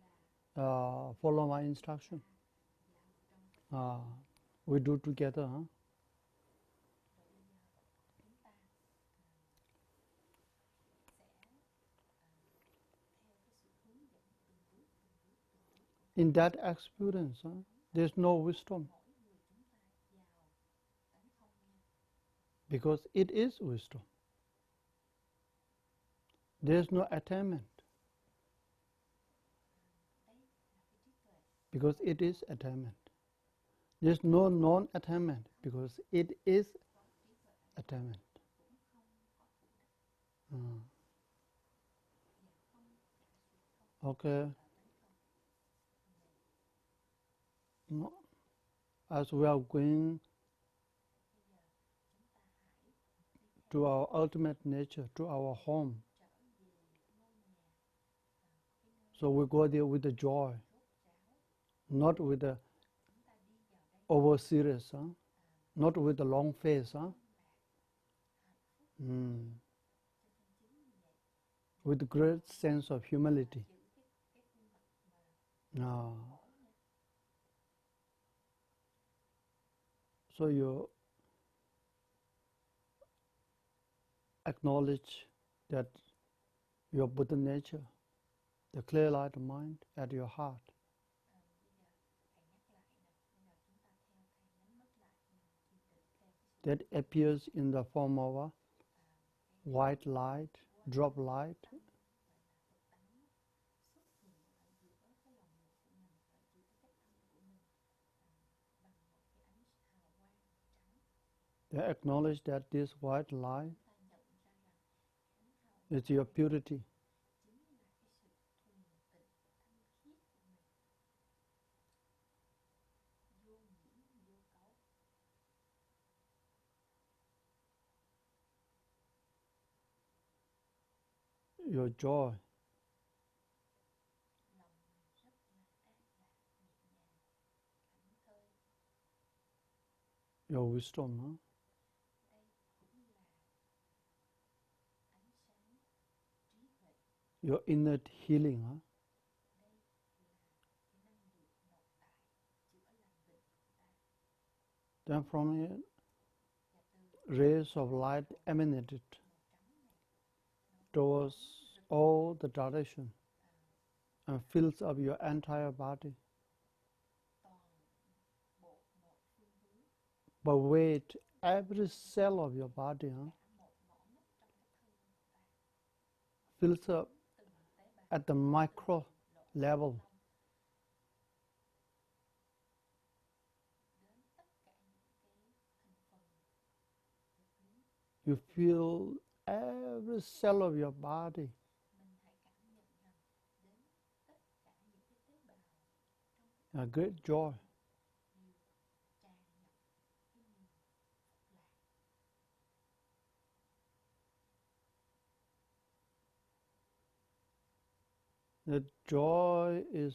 follow my instruction. We do together. In that experience, there's no wisdom. Because it is wisdom. There's no attainment. Because it is attainment. There's no non-attainment because it is attainment. Okay. As we are going to our ultimate nature, to our home, so we go there with the joy, not with the over serious, not with the long face, with great sense of humility. So you acknowledge that your Buddha nature, the clear light of mind at your heart. That appears in the form of a white light, drop light. They acknowledge that this white light is your purity. Your joy. your wisdom, huh? đây cũng là ánh sáng trí huệ, Your inner healing, huh? đây là cái năng lượng nội tại chữa lành bệnh của ta. Then from it, Và từ rays of light emanated màu trắng này nó towards rực all the direction à, and fills up your entire body. toàn bộ mọi phương hướng, Pervade every cell of your body, huh? cả một ngõ ngách trong cái thân của ta, Fills up từng tế bào, at the micro lỗ level. long đến tất cả những cái thành phần vật lý. You feel every cell of your body Mình hãy cảm nhận rằng đến tất cả những cái tế bào trong cái a great joy. đều tràn ngập cái niềm phúc lạc. The joy is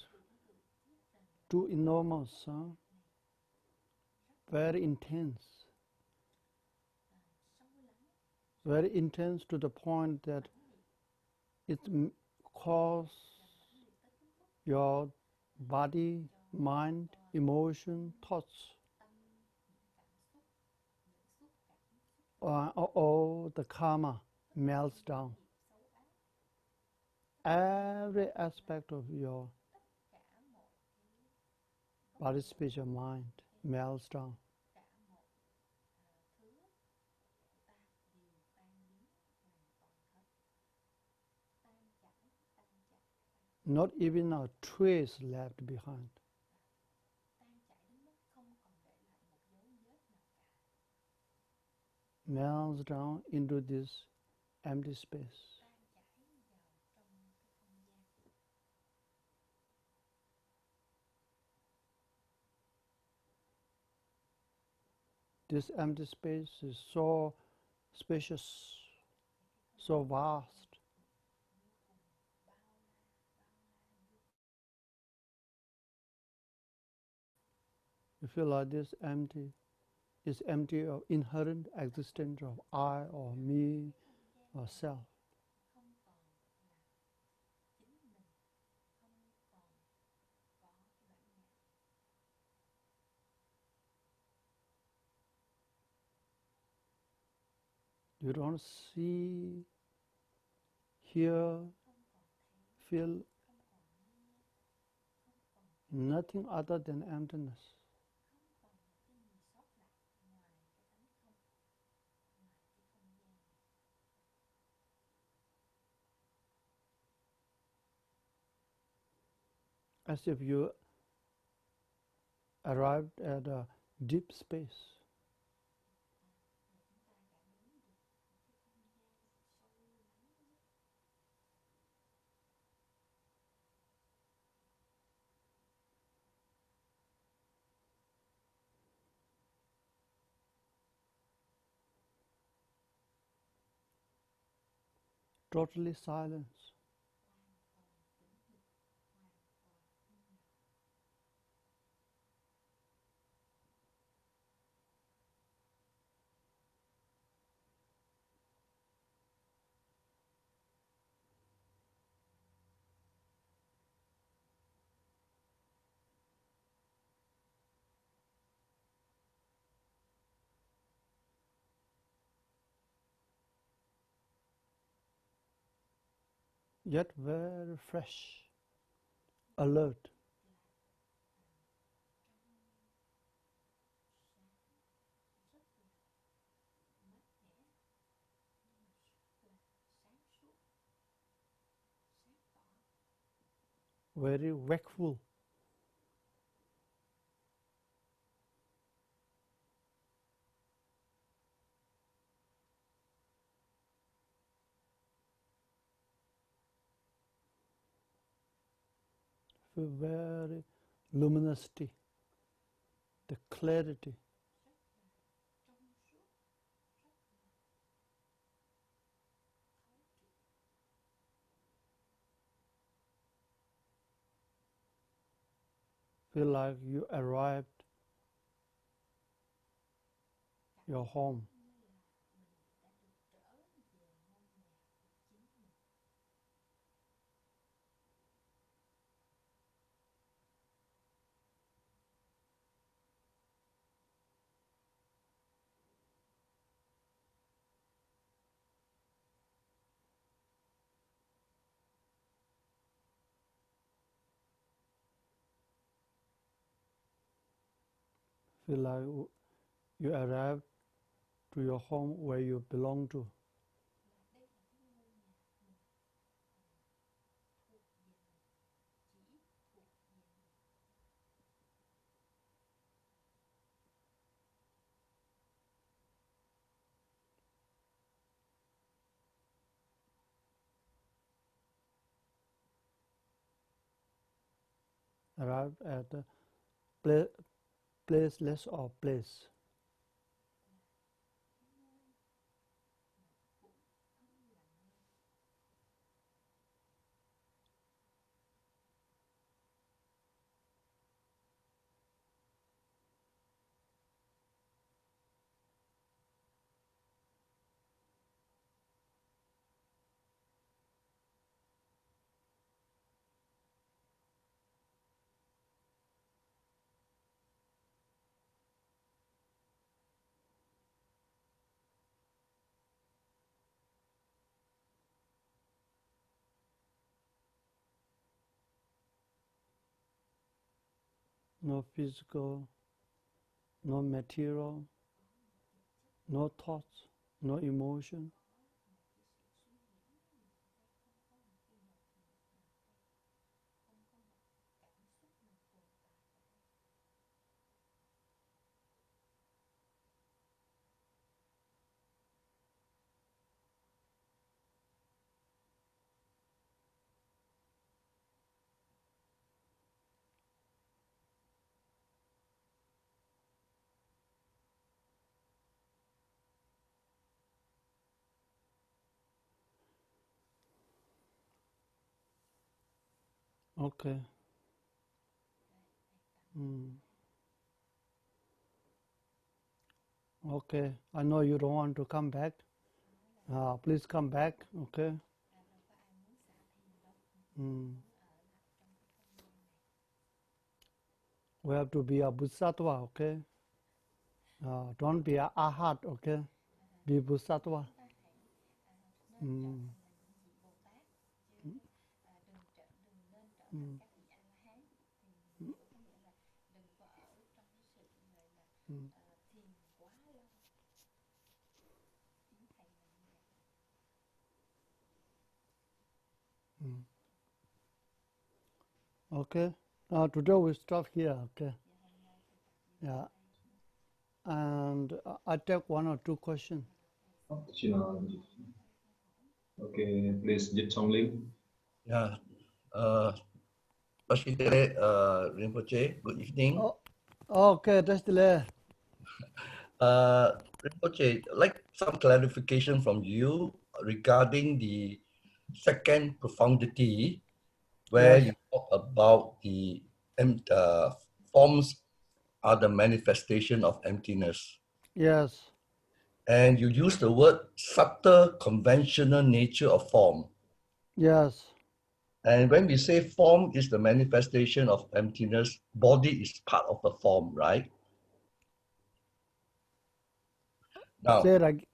too enormous, huh? Very intense. Sâu lắng, Very intense to the point that it causes mãnh liệt tới cái mức your body, mind, emotion, thoughts, tâm, những cảm xúc, những xúc cảm, xúc all the karma melts down. nghiệp xấu ác, Every aspect of your tất cả mọi cái body, speech, and mind melts down. cả mọi thứ của ta đều tan biến hoàn toàn hết, tan chảy, tan chảy, Not even a trace left behind. tan chảy đến mức không còn để lại một dấu vết nào cả. Melts down into this empty space. Tan chảy vào trong cái không gian. This empty space is so spacious, so vast. Vô cùng bao la, vô You feel like this empty is empty of inherent existence of I or me or self. không còn là chính mình, không còn có cái bản ngã. You don't see, hear, Không còn thấy, feel không còn nghe, không còn nothing other than emptiness. không còn một cái gì sót lại ngoài cái tánh không, ngoài cái không gian này. As if you arrived at a deep space. Và chúng ta đã đến được một cái không gian sâu lắng nhất. Totally silence. Hoàn toàn tĩnh mịch, hoàn toàn im lặng. Yet very fresh, alert. Trong sáng, rất là mát mẻ, nhưng mà rất là sáng suốt, sáng tỏ, Very wakeful. Feel very luminosity, the clarity. rất là trong suốt, rất là thấu triệt. Feel like you arrived your home. Feel like you arrived to your home where you belong to. Arrived at a placeless or place. No physical, no material, no thoughts, no emotion. Okay. Okay. I know you don't want to come back. Please come back. Okay. We have to be a bodhisattva. Okay. Don't be a ahat. Okay. Be bodhisattva. Okay. Today we stop here. Okay. Yeah. And I take one or two questions. Okay, please, Jit Songling. Yeah. Pashite Rinpoche, good evening. Okay, that's the Rinpoche, I'd like some clarification from you regarding the second profundity, where Yes. you talk about the forms are the manifestation of emptiness. Yes. And you use the word subtle conventional nature of form. Yes. And when we say form is the manifestation of emptiness, body is part of the form, right? Now, Say it again.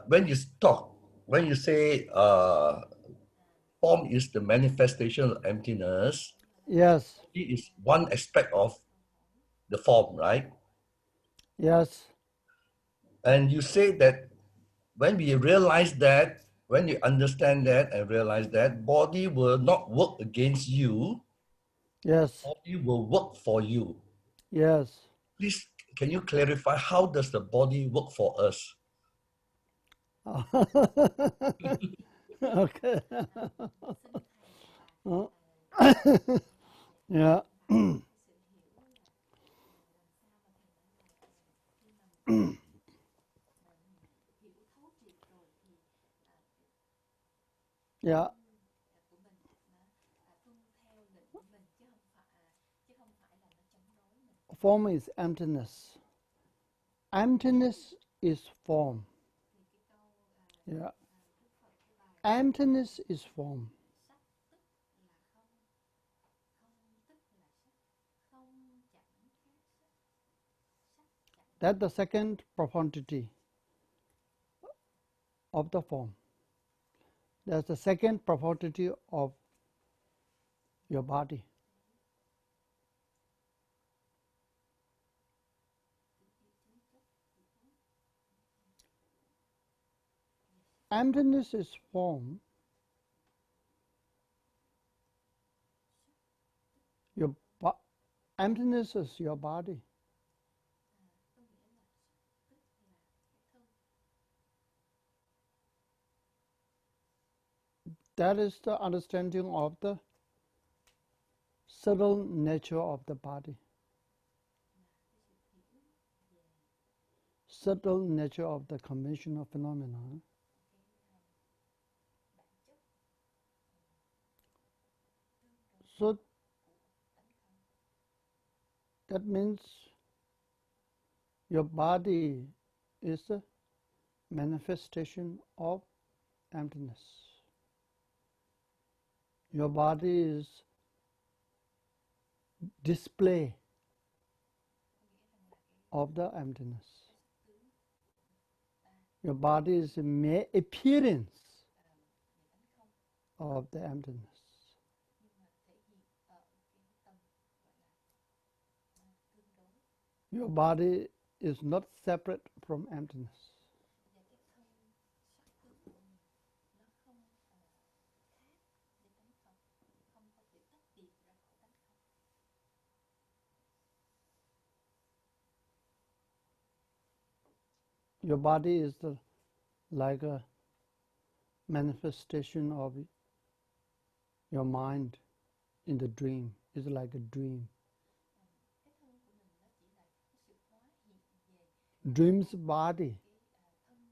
when you say form is the manifestation of emptiness, Yes. it is one aspect of the form, right? Yes. And you say that when we realize that, when you understand that and realize that, body will not work against you, Yes. body will work for you. Yes. Please, can you clarify how does the body work for us? Okay. Yeah. Yeah. Form is emptiness. Emptiness is form. thì cái câu Yeah. Đức Phật cái bài Emptiness is form. sắc tức là không, không tức là sắc, không chẳng khác sắc, sắc chẳng That's the second profundity of the form. That's the second profundity of your body. Emptiness is form. Your emptiness is your body. có nghĩa là sắc tức là cái thân. That is the understanding of the subtle nature of the body. Subtle nature of the conventional phenomena. So that means your body is a manifestation of emptiness. Your body is display of the emptiness. Your body is a mere appearance of the emptiness. Your body is not separate from emptiness. Và cái thân sắc tướng của mình nó không khác với tánh không, không có thể tách biệt ra khỏi tánh không. Your body is like a manifestation of your mind in the dream. It's like a dream. Cái thân của mình nó chỉ là cái sự hóa hiện về Dream's body. cái thân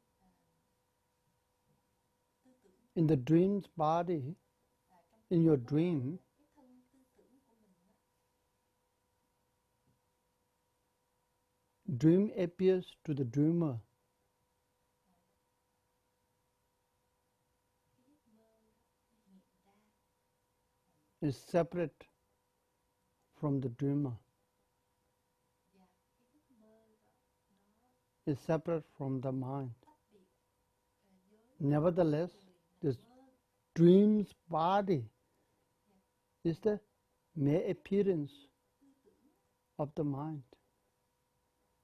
tư tưởng. In the dream's body, Trong in your dream, cái thân tư tưởng của mình đó, dream appears to the dreamer. cái giấc mơ đó, nó hiện ra Is separate from the dreamer. và cái giấc mơ đó nó Is separate from the mind. tách biệt với Nevertheless, người this nằm mơ. dream's body is the mere appearance of the mind.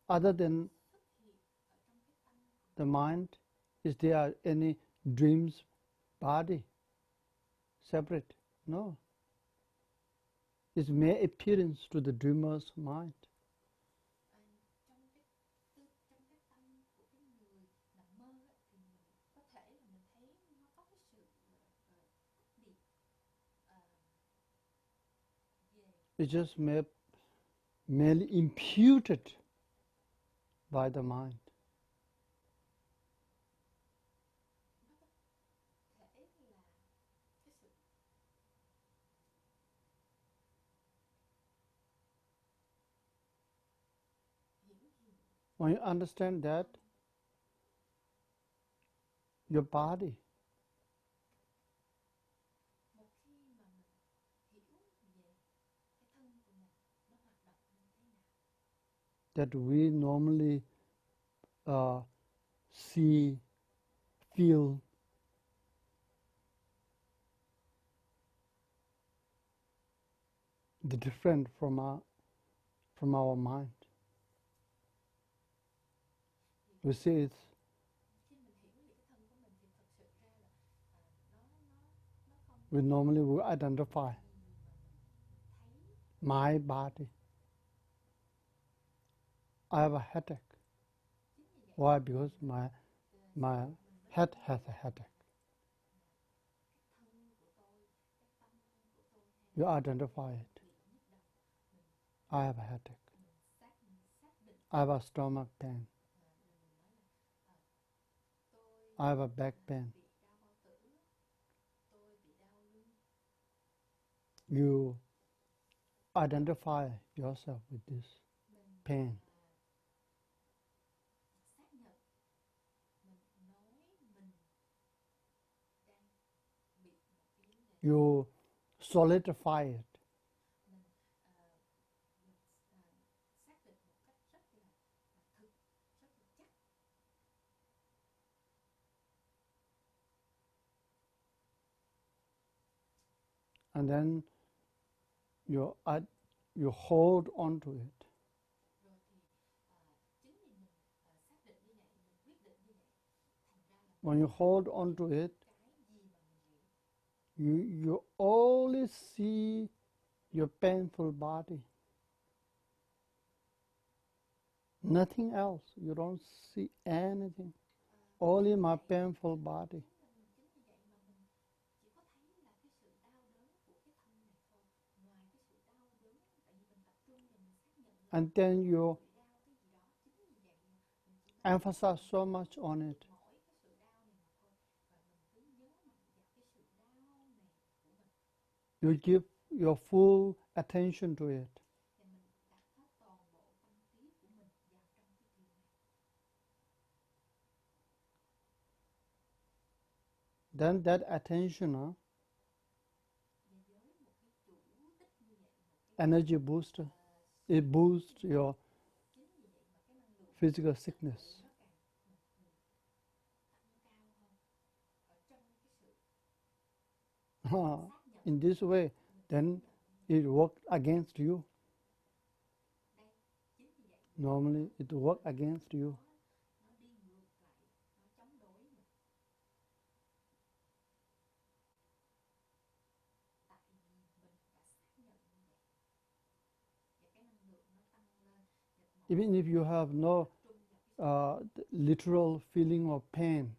Other than the mind, is there any dream's body separate? No. It's mere appearance to the dreamer's mind. Trong cái tâm của cái người nằm mơ á, thì mình có thể là mình thấy nó có cái sự tách biệt về It's just merely imputed by the mind. nó có thể là cái sự hiển hiện. When you understand that, your body Một khi mà mình hiểu về cái thân của mình nó hoạt động như thế nào, that we normally see, feel, the different from our mind. We see it. khi mình hiểu về cái thân của mình thì thật sự ra là nó không We normally will identify gì mà mình thấy. my body. I have a headache. Chính vì vậy Why? Because my head has a headache. thân của tôi, cái tâm của tôi hay You là identify it. bị nhức đầu, mình I have a headache. xác định I have a stomach pain. mình nói là tôi I have a back pain. bị đau bao tử, tôi bị đau lưng. You identify yourself with this Mình pain. xác nhận you solidify it. mình xác định một cách rất là thực, rất là chắc. And then you hold on to it. Rồi thì chính vì mình xác định như vậy, mình quyết định như vậy, thành ra là When you hold on to it, cái gì mà mình hiểu, you only see your painful body. Nothing else. You don't see anything. Only my painful body. chính vì vậy mà mình chỉ có thấy là cái sự đau đớn của cái thân này thôi, ngoài cái sự đau đớn, tại vì mình tập trung và mình xác nhận là And then you bị đau cái gì đó, chính vì vậy mà mình chỉ emphasize so much on it. mỗi cái sự đau này mà thôi, và mình cứ nhớ mạnh vào cái sự đau này của mình, You give your full attention to it. thì mình đặt hết toàn bộ tâm trí của mình vào trong cái điều này. Then that attention, Và với một cái chủ đích như vậy, một cái energy booster, it boosts your chính vì vậy mà cái năng lượng physical sickness. nó càng tăng cao hơn ở trong cái sự xác nhận. In this way, then it works against you. Đây, chính vì vậy Normally, it works against you. nó đi ngược lại, nó chống đối mình. Tại vì mình đã xác nhận như vậy, và cái năng lượng nó tăng lên. Even if you have no literal feeling of pain,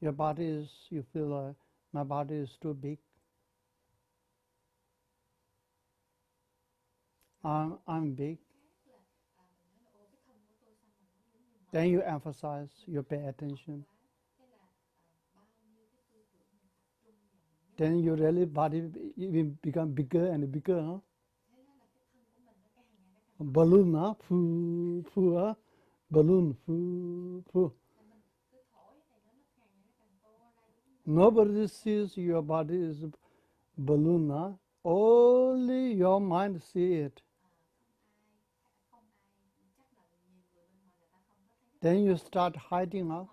your body is, you feel like my body is too big. I'm big. Then you emphasize, you pay attention. Then your really body even become bigger and bigger, huh? Balloon, huh? Poo, poo, huh? Balloon, poo, poo. Nobody sees your body is balloon, huh? Only your mind see it. Then you start hiding, huh?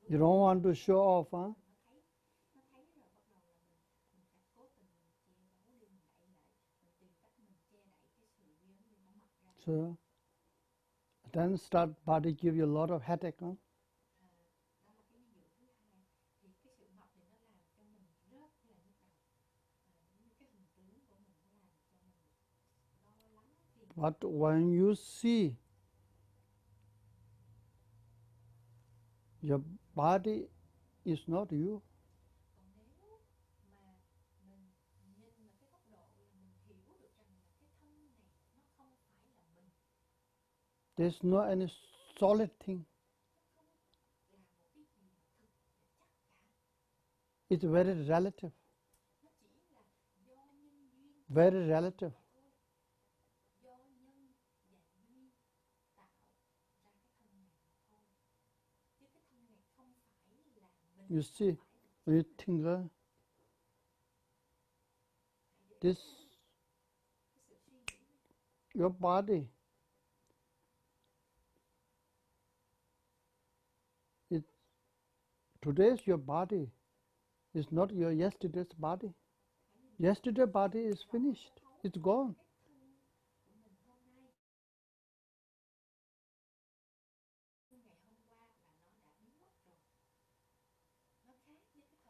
You don't want to show off, huh? So then start body give you a lot of headache, huh? But when you see your body is not you, there's no any solid thing. It's very relative. Very relative. You see, when you think this, your body, today's your body is not your yesterday's body. Yesterday's body is finished. It's gone.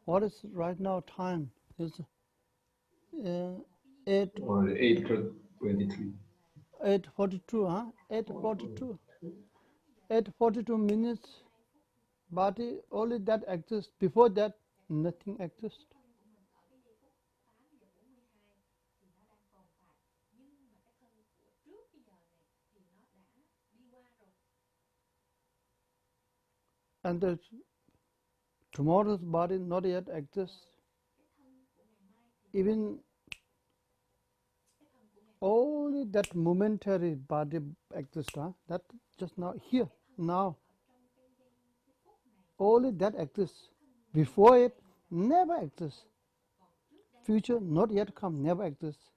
What is right now time? Is 8:23. 8:42, huh? 8:42. 8:42 minutes. Body, only that exists. Before that, nothing exists. And tomorrow's body not yet exists. Even only that momentary body exists, huh? That just now, here, now. Only that exists. Before it, never exists. Future, not yet come, never exists.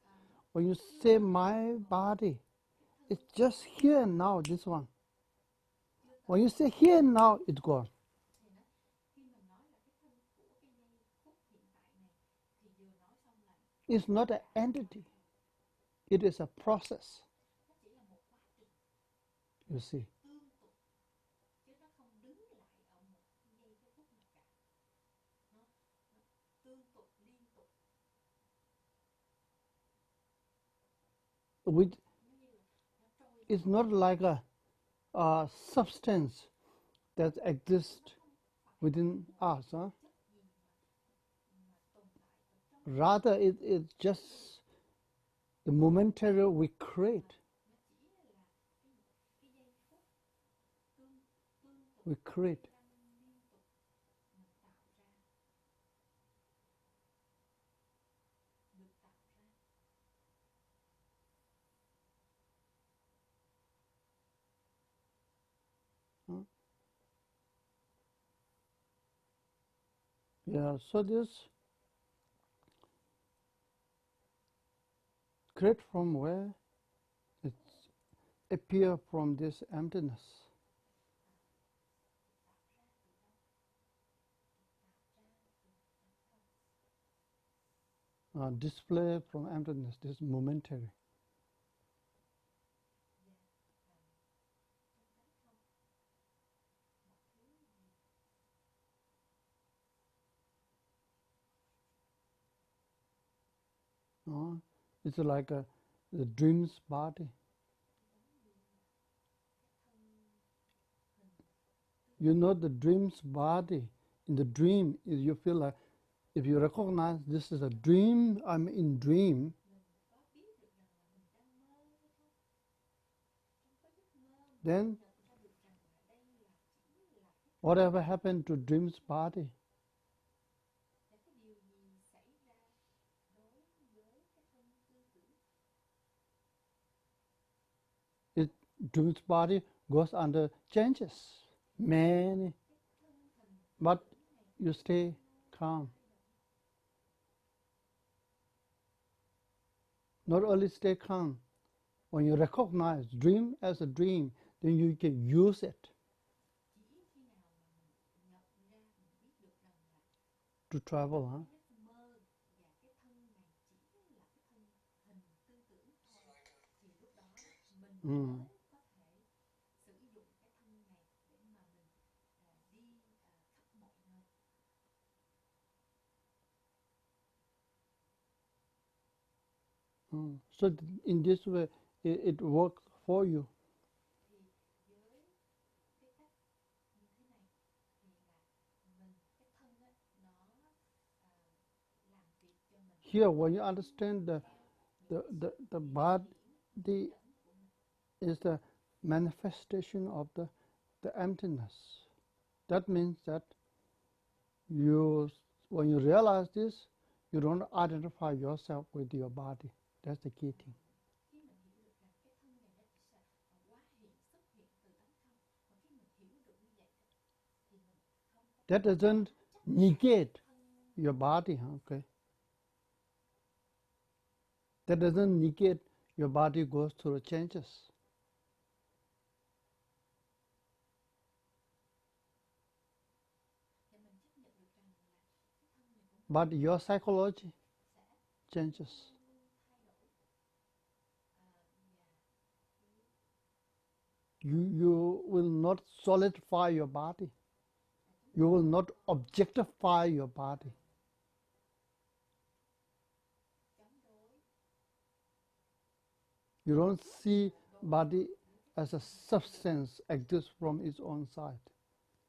When you say my body, it's just here and now, this one. When you say here and now, it's gone. Thì nó khi mà nói là cái thân của cái giây phút hiện tại này thì vừa nói xong là It's not an entity. It is a process. nó chỉ là một quá trình You see. tương tục chứ nó không đứng lại ở một giây cái phút nào cả. Nó tương tục liên tục. Which Nó như là nó trôi is not like a substance that exists within us. Huh? chất gì mà tồn tại ở trong. Rather, it's just the momentary we create. Nó chỉ là cái giây phút tương tục We create. đang liên tục mình tạo ra, được tạo ra. Yeah, so this create from where? It appear from this emptiness. Display from emptiness, this momentary. It's like the dream's body. You know the dream's body. In the dream, you feel like if you recognize this is a dream, I'm in dream, then whatever happened to dream's body? Dream's body goes under changes, many, but you stay calm. Not only stay calm, when you recognize dream as a dream, then you can use it to travel. Huh? Mm. sử dụng cái thân này để mà mình đi khắp mọi nơi. So in this way, it works for you. Thì với cái cách như thế này thì là mình cái thân á, nó làm việc cho mình. Here, when you understand the body is the manifestation of the emptiness. That means that when you realize this, you don't identify yourself with your body. That's the key thing. Khi mình hiểu được rằng cái thân này nó chỉ là hóa hiện, xuất hiện từ tánh không, và khi mình hiểu được như vậy thì mình không có That doesn't negate your body, okay? That doesn't negate your body goes through changes. thì mình chấp nhận được rằng là cái thân này của mình But your psychology sẽ changes. luôn thay đổi. You will not solidify your body. You will not objectify your body. Chống đối You don't see body as a substance exists from its own side.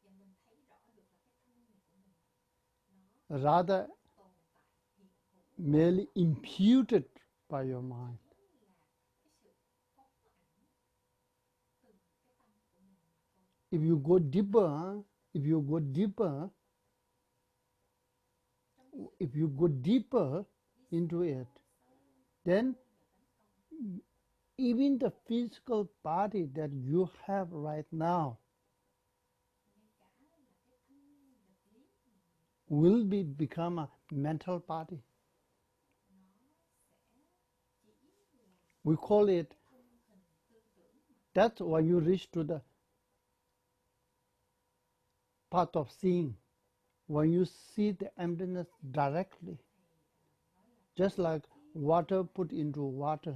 và mình thấy rõ được là cái thân này của mình nó Rather, tồn tại hiện hữu merely imputed by your mind. là cái sự phóng ảnh từ cái tâm của mình mà thôi. If you go deeper, if you go deeper into it, then even the physical body that you have right now Ngay cả là cái thân vật lý will become a mental body. We call it, that's when you reach to the part of seeing, when you see the emptiness directly, just like water put into water.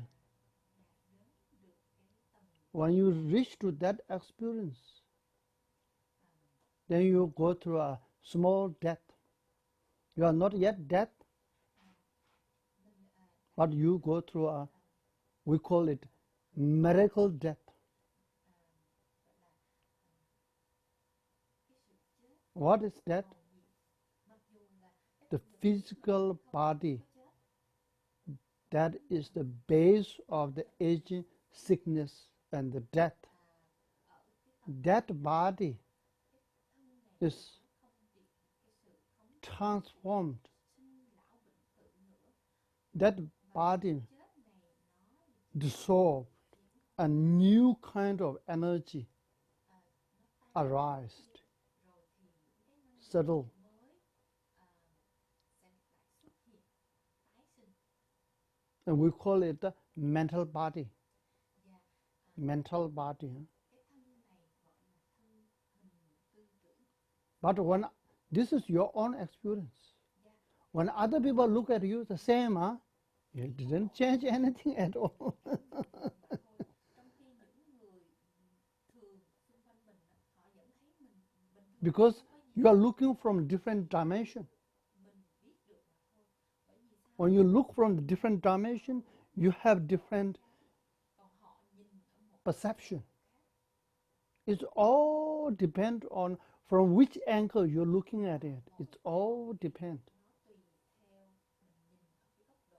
When you reach to that experience, then you go through a small death. You are not yet dead, but you go through a, we call it miracle death. What is that? The physical body. That is the base of the aging, sickness, and the death. That body is transformed. That body dissolved. A new kind of energy arised, subtle. And we call it the mental body. Mental body. But when this is your own experience, when other people look at you the same, you didn't change anything at all. Because you are looking from different dimension. When you look from the different dimension, you have different perception. It all depends on from which angle you're looking at it. It all depends.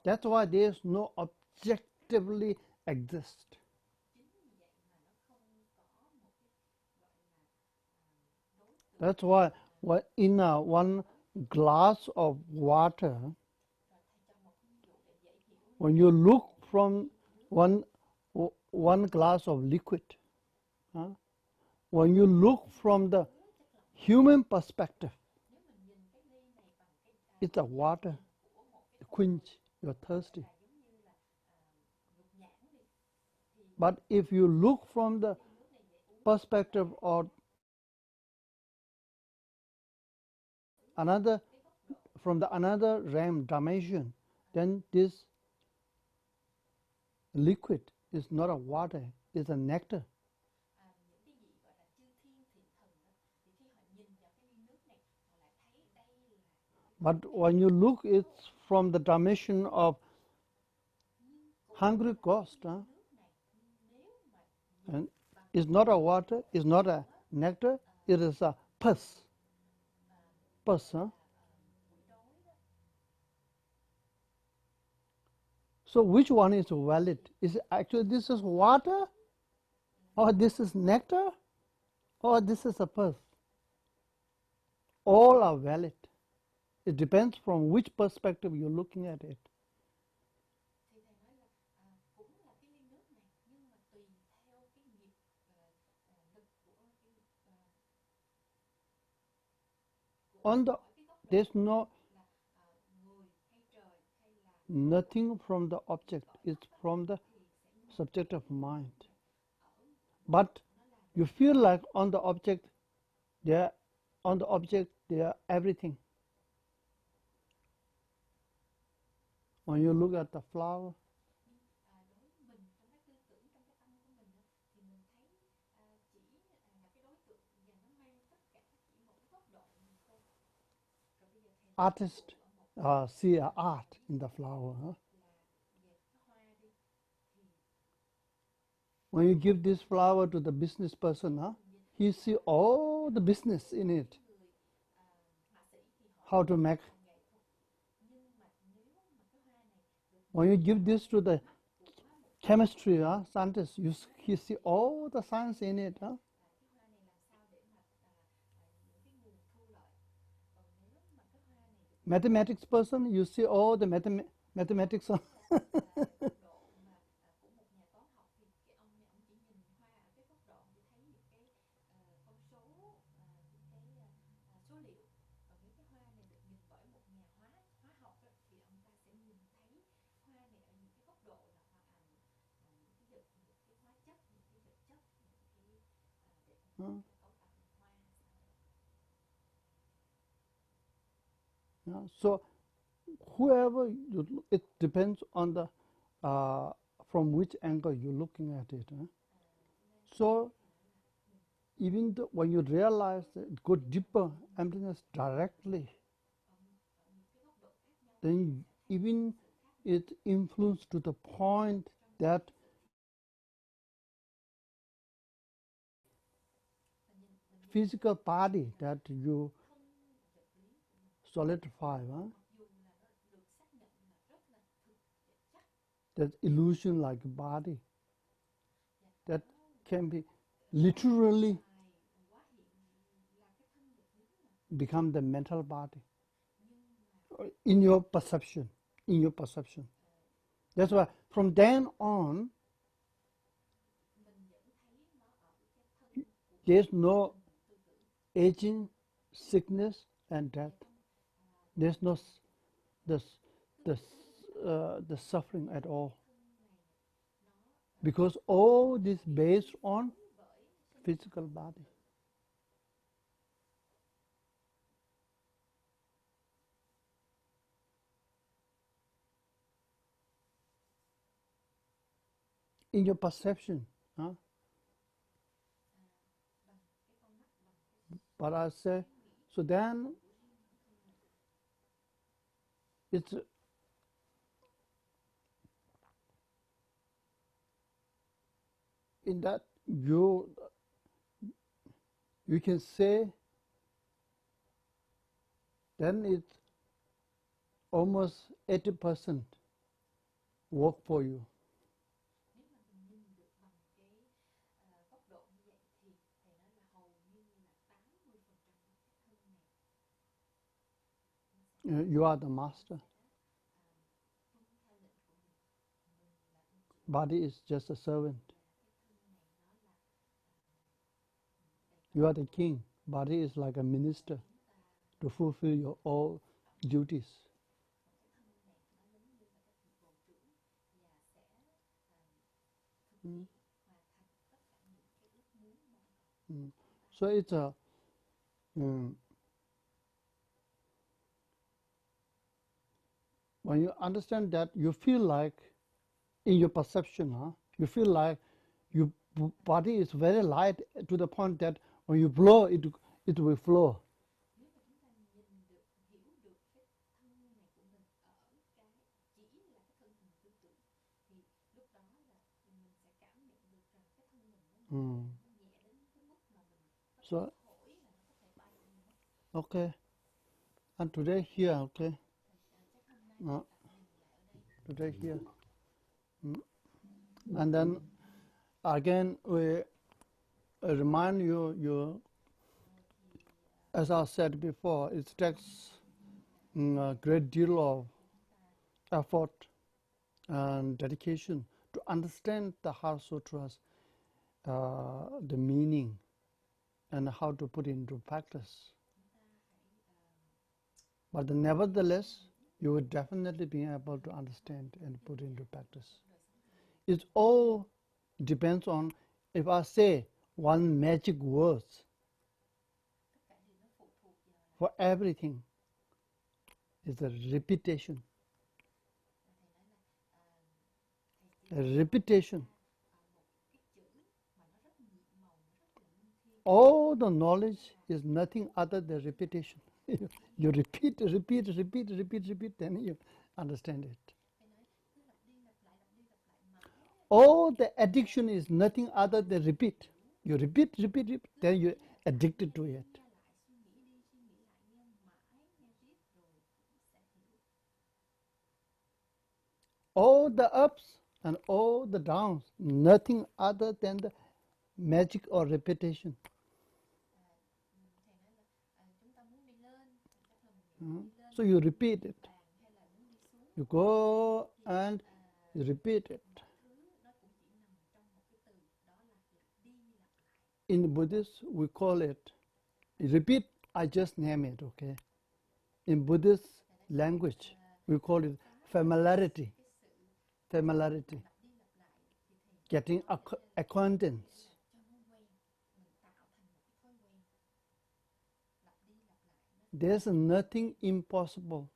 That's why there's no objectively exist. That's why in one glass of water, when you look from one glass of liquid, when you look from the human perspective, it's a water, a quench, you're thirsty. But if you look from the perspective of another realm dimension, then this liquid is not a water, it's a nectar. But when you look, it's from the dimension of hungry ghost. And it's not a water, it's not a nectar, it is a pus. Pus, So which one is valid? Is it actually this is water, or this is nectar, or this is a pus? All are valid. It depends from which perspective you're looking at it. There's nothing from the object, it's from the subject of mind. But you feel like on the object, they are everything. When you look at the flower, artists see art in the flower. When you give this flower to the business person, he see all the business in it. How to make. When you give this to the chemistry scientist, he see all the science in it. Mathematics person, you see all the mathematics. Huh? Yeah. So whoever you, it depends on the from which angle you're looking at it. Huh? So even though when you realize that go deeper emptiness directly, then even it influences to the point that physical body that you solidify, huh? That illusion like body that can be literally become the mental body in your perception. In your perception. That's why from then on, there's no aging, sickness, and death. There's no the suffering at all, because all this based on physical body. In your perception, huh? But I say, so then it's in that you can say, then it's almost 80% work for you. You are the master. Body is just a servant. You are the king. Body is like a minister to fulfill your all duties. Mm. Mm. So it's a when you understand that, you feel like in your perception, huh? You feel like your body is very light to the point that when you blow it, it will flow. Mm. So, okay, and today here, okay, today here, and then again we remind you, as I said before, it takes a great deal of effort and dedication to understand the Heart Sutras, the meaning, and how to put it into practice. But nevertheless, you will definitely be able to understand and put into practice. It all depends on, if I say one magic word for everything, it's a repetition. A repetition. All the knowledge is nothing other than repetition. You repeat, then you understand it. All the addiction is nothing other than repeat. You repeat, then you're addicted to it. All the ups and all the downs, nothing other than the magic or repetition. So you repeat it. You go and you repeat it. In Buddhist, we call it, repeat, I just name it, okay? In Buddhist language, we call it familiarity. Familiarity. Getting acquaintance. There's nothing impossible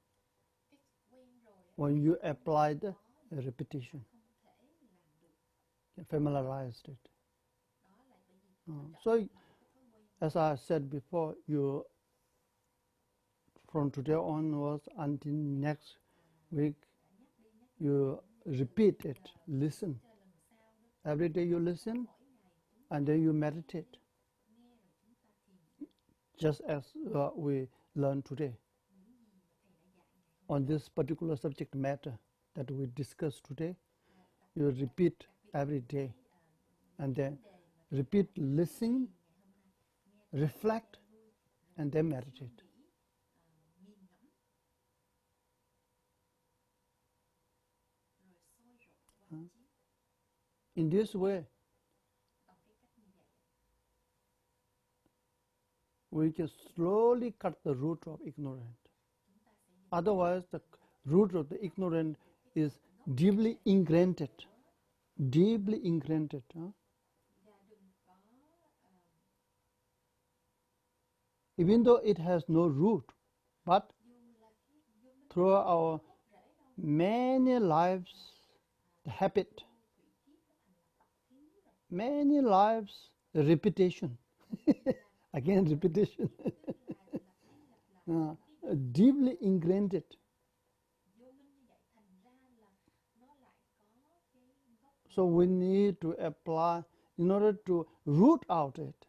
cái quen rồi á, when you apply the có repetition, không thể làm được. you familiarized it. Đó là bởi vì nó trở So, thành cái thói quen. as I said before, you from today onwards until next week, Đã nhắc đi nhắc lại you repeat it, listen. cho lần sau đó, Every day you listen, mỗi ngày chúng ta and then you meditate, nghe rồi chúng ta thiền just as we learned today những gì mà thầy đã dạy ngày on this particular subject matter that we discussed today. đặc You biệt repeat đặc biệt every day, and then vấn đề mà repeat, listen, ngày hôm nay nghe reflect, vui, and then meditate. suy nghĩ, nghiền ngẫm, rồi soi rọi quán chiếu In this way, bằng cái cách như vậy. we can slowly cut the root of ignorance. Chúng ta sẽ dần Otherwise, the root of the ignorance is deeply ingrained. Deeply ingrained. Huh? và đừng có Even though it has no root, but dù là cái dù nó through our gốc rễ đâu, many lives, the habit, thủy kiếp nó thành là tập khí rồi, many lives, the repetition. Again, repetition. cứ lặp lại Deeply ingrained. vô minh như vậy, thành ra là nó lại có cái gốc So we need to apply in order to root out it.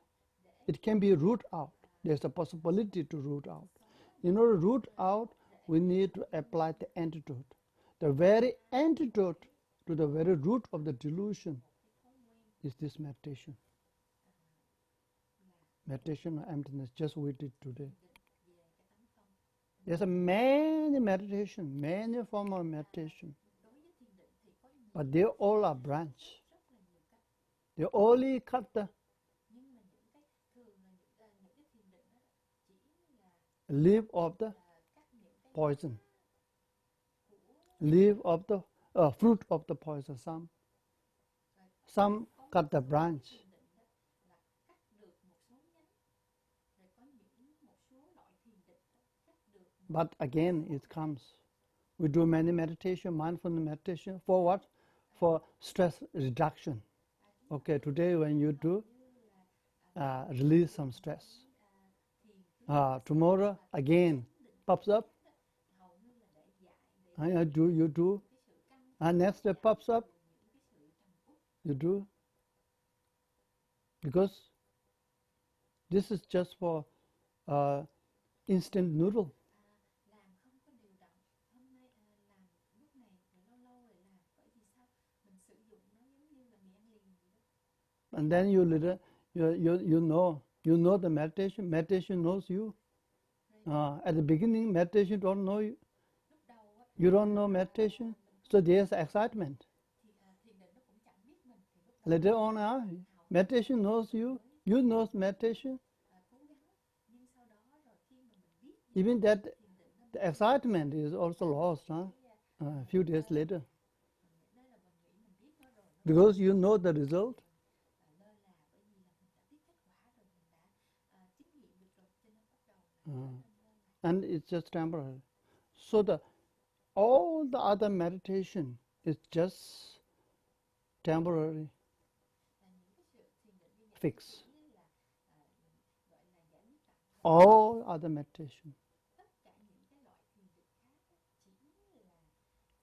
It can be root out. There's a possibility to root out. In order to root out, we need to apply the antidote. The very antidote to the very root of the delusion is this meditation. Meditation of emptiness, just we did today. về cái tánh không. There's a many meditation, many form of meditation, Đối với thiền định thì có nhiều, but they all are branch. rất là nhiều cách, They only cut the nhưng mà những cái thường là những cái thiền định đó chỉ là leaf of the cắt những cái poison, của leaf of the fruit of the poison. Some cut the branch. thiền định đó là cắt được một số nhánh, rồi có một số loại thiền định đó cắt được. But again, it comes. We do many meditation, mindfulness meditation for what? For stress reduction. Okay, today when you do, release some stress. Tomorrow again pops up. Hầu như là để dạy, để You do. cái sự căng Next day pops up. những cái sự trầm uất. You do. Because this is just for instant noodle. Làm không có đều đặn, hôm nay làm lúc này rồi lâu lâu rồi làm, bởi vì sao mình sử dụng nó giống như là mì ăn liền vậy đó. And then you know the meditation knows you. At the beginning, meditation don't know you. Lúc đầu á, You don't know meditation, so there's excitement. thì thiền định nó cũng chẳng biết mình, thì lúc đầu Later on, meditation knows you. You know meditation. cố gắng, nhưng sau đó rồi khi mà mình biết Even that, thiền định nó the excitement is also lost. A few days later, đây là mình nghĩ mình biết nó rồi, nó because you know the result. lơ là, bởi vì là mình đã biết kết quả rồi, mình đã chứng nghiệm được rồi, cho nên bắt đầu là trở nên lơ là. And it's just temporary. So all the other meditation is just temporary Là những cái sự thiền định như vậy fix. như là mình gọi là giải quyết tạm thời. All other meditation, Tất cả những cái loại thiền định khác á, chỉ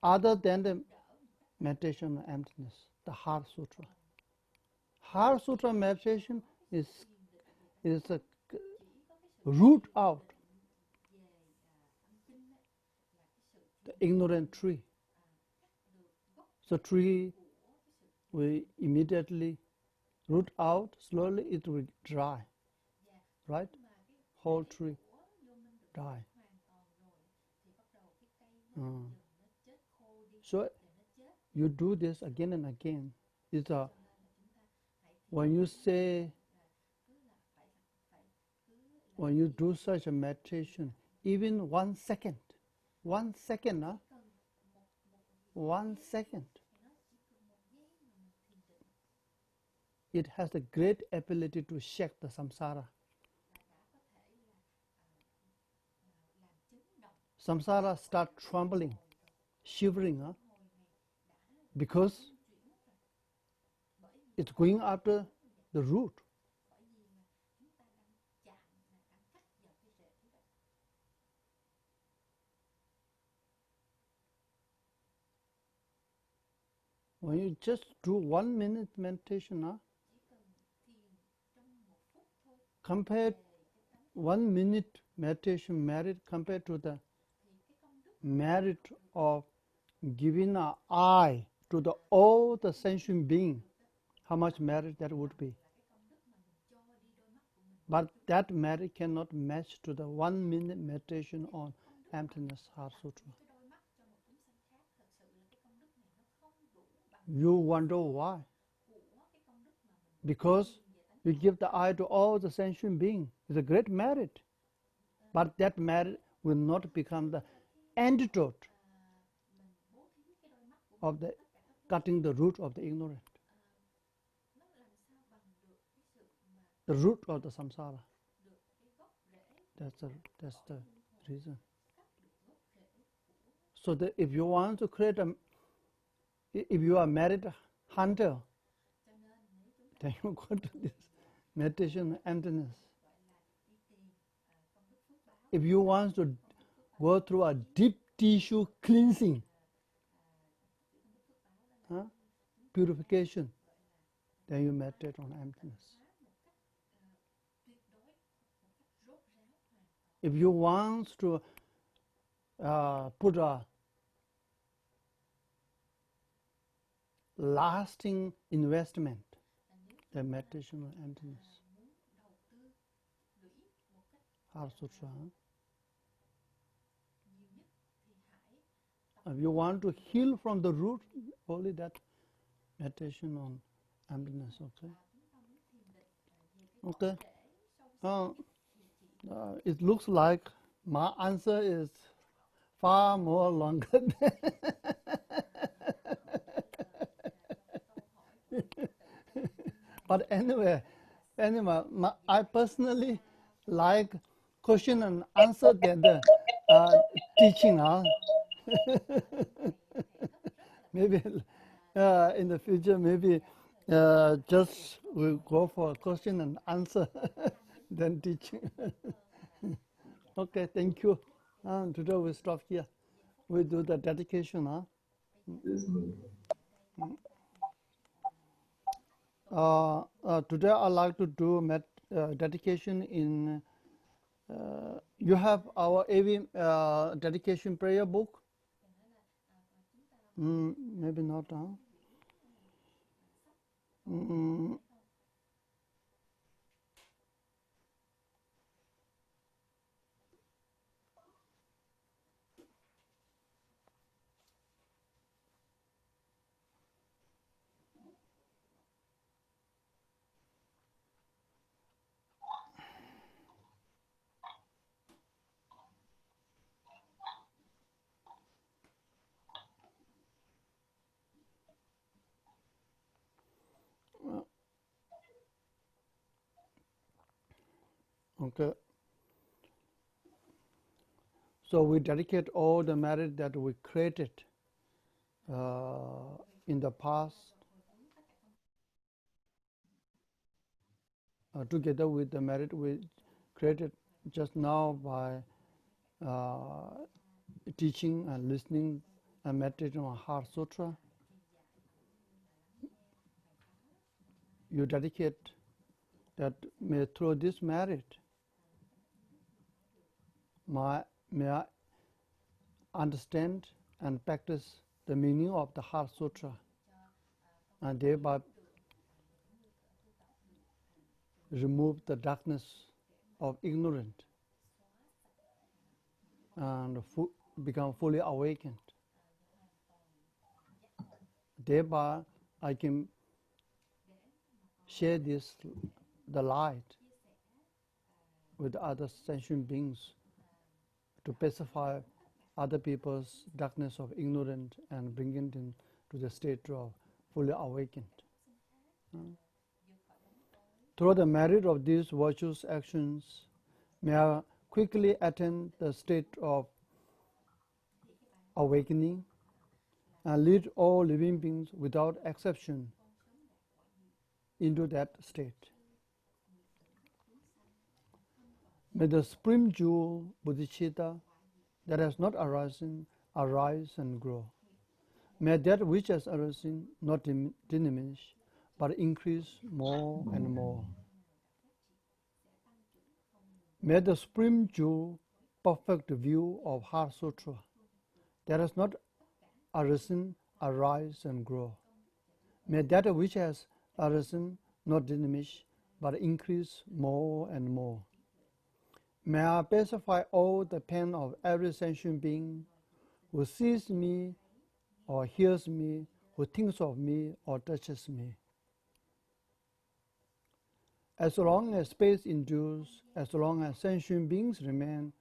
là other than the đỡ một cách meditation of emptiness, the Heart Sutra. Heart Sutra meditation is a chỉ có cái sự root out về tâm kinh á, là cái sự the ignorant tree. cắt được gốc So tree, của cái sự we immediately root out, slowly it will dry, và right? mà cái Whole tree của vô minh được die. hoàn toàn rồi thì bắt đầu cái cây nó dần nó chết khô đi, So rồi nó chết. you do this again and again. It's Cho nên là chúng ta hãy when you say, cứ là phải cứ when you do such a meditation, even 1 second, 1 second, cần một 1 second, nó chỉ cần một giây mà mình thiền định it has a great ability to shake the samsara. là đã có thể là samsara start trembling, shivering, because it's going after the root. When you just do 1 minute meditation, compared 1 minute meditation merit compared to the merit of giving an eye to all the sentient being, how much merit that would be. But that merit cannot match to the 1 minute meditation on emptiness, Heart Sutra. You wonder why? Because you give the eye to all the sentient beings. It's a great merit. But that merit will not become the antidote of the cutting the root of the ignorant. The root of the samsara. That's the reason. So that if you want to create if you are a merit hunter, then you go to this meditation emptiness. If you want to go through a deep tissue cleansing, purification, then you meditate on emptiness. If you want to put a lasting investment, the meditation on emptiness. Heart Sutra. If you want to heal from the root, only that meditation on emptiness. Okay. It looks like my answer is far more longer than but anyway, I personally like question and answer than the teaching. Maybe in the future, maybe just we'll go for question and answer than teaching. Okay, thank you. Today we stop here. We do the dedication. Today I'd like to do dedication in. You have our AV dedication prayer book? Maybe not. Okay. So we dedicate all the merit that we created in the past, together with the merit we created just now by teaching and listening and meditating on Heart Sutra. You dedicate that through this merit, may I understand and practice the meaning of the Heart Sutra, and thereby remove the darkness of ignorance and become fully awakened. Thereby I can share the light with other sentient beings to pacify other people's darkness of ignorance and bring it into the state of fully awakened. Through the merit of these virtuous actions, may I quickly attain the state of awakening, and lead all living beings without exception into that state. May the supreme jewel bodhicitta that has not arisen arise and grow. May that which has arisen not diminish, but increase more and more. May the supreme jewel perfect view of Heart Sutra that has not arisen arise and grow. May that which has arisen not diminish, but increase more and more. May I pacify all the pain of every sentient being who sees me or hears me, who thinks of me or touches me. As long as space endures, as long as sentient beings remain,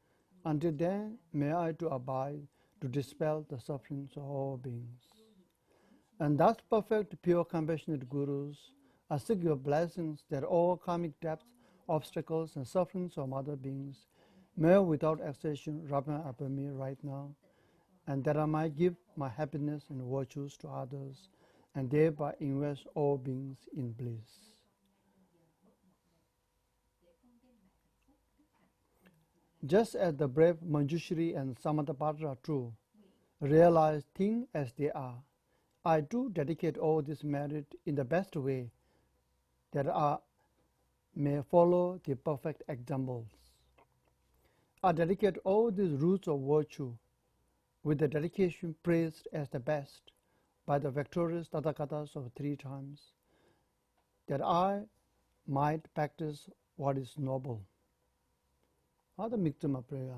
until then may I to abide, to dispel the sufferings of all beings. And thus, perfect, pure, compassionate Gurus, I seek your blessings that all karmic debts, obstacles, and sufferings of other beings may without exception rub upon me right now, and that I might give my happiness and virtues to others, and thereby invest all beings in bliss. Just as the brave Manjushri and Samantabhadra too realize things as they are, I do dedicate all this merit in the best way, that I may follow the perfect examples. I dedicate all these roots of virtue with the dedication praised as the best by the victorious Tathagatas of 3 times, that I might practice what is noble. How the Mikdama prayer?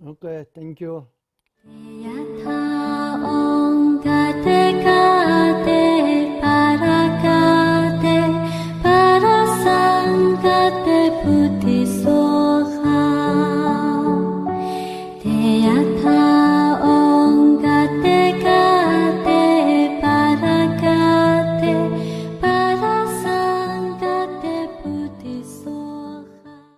Okay, thank you.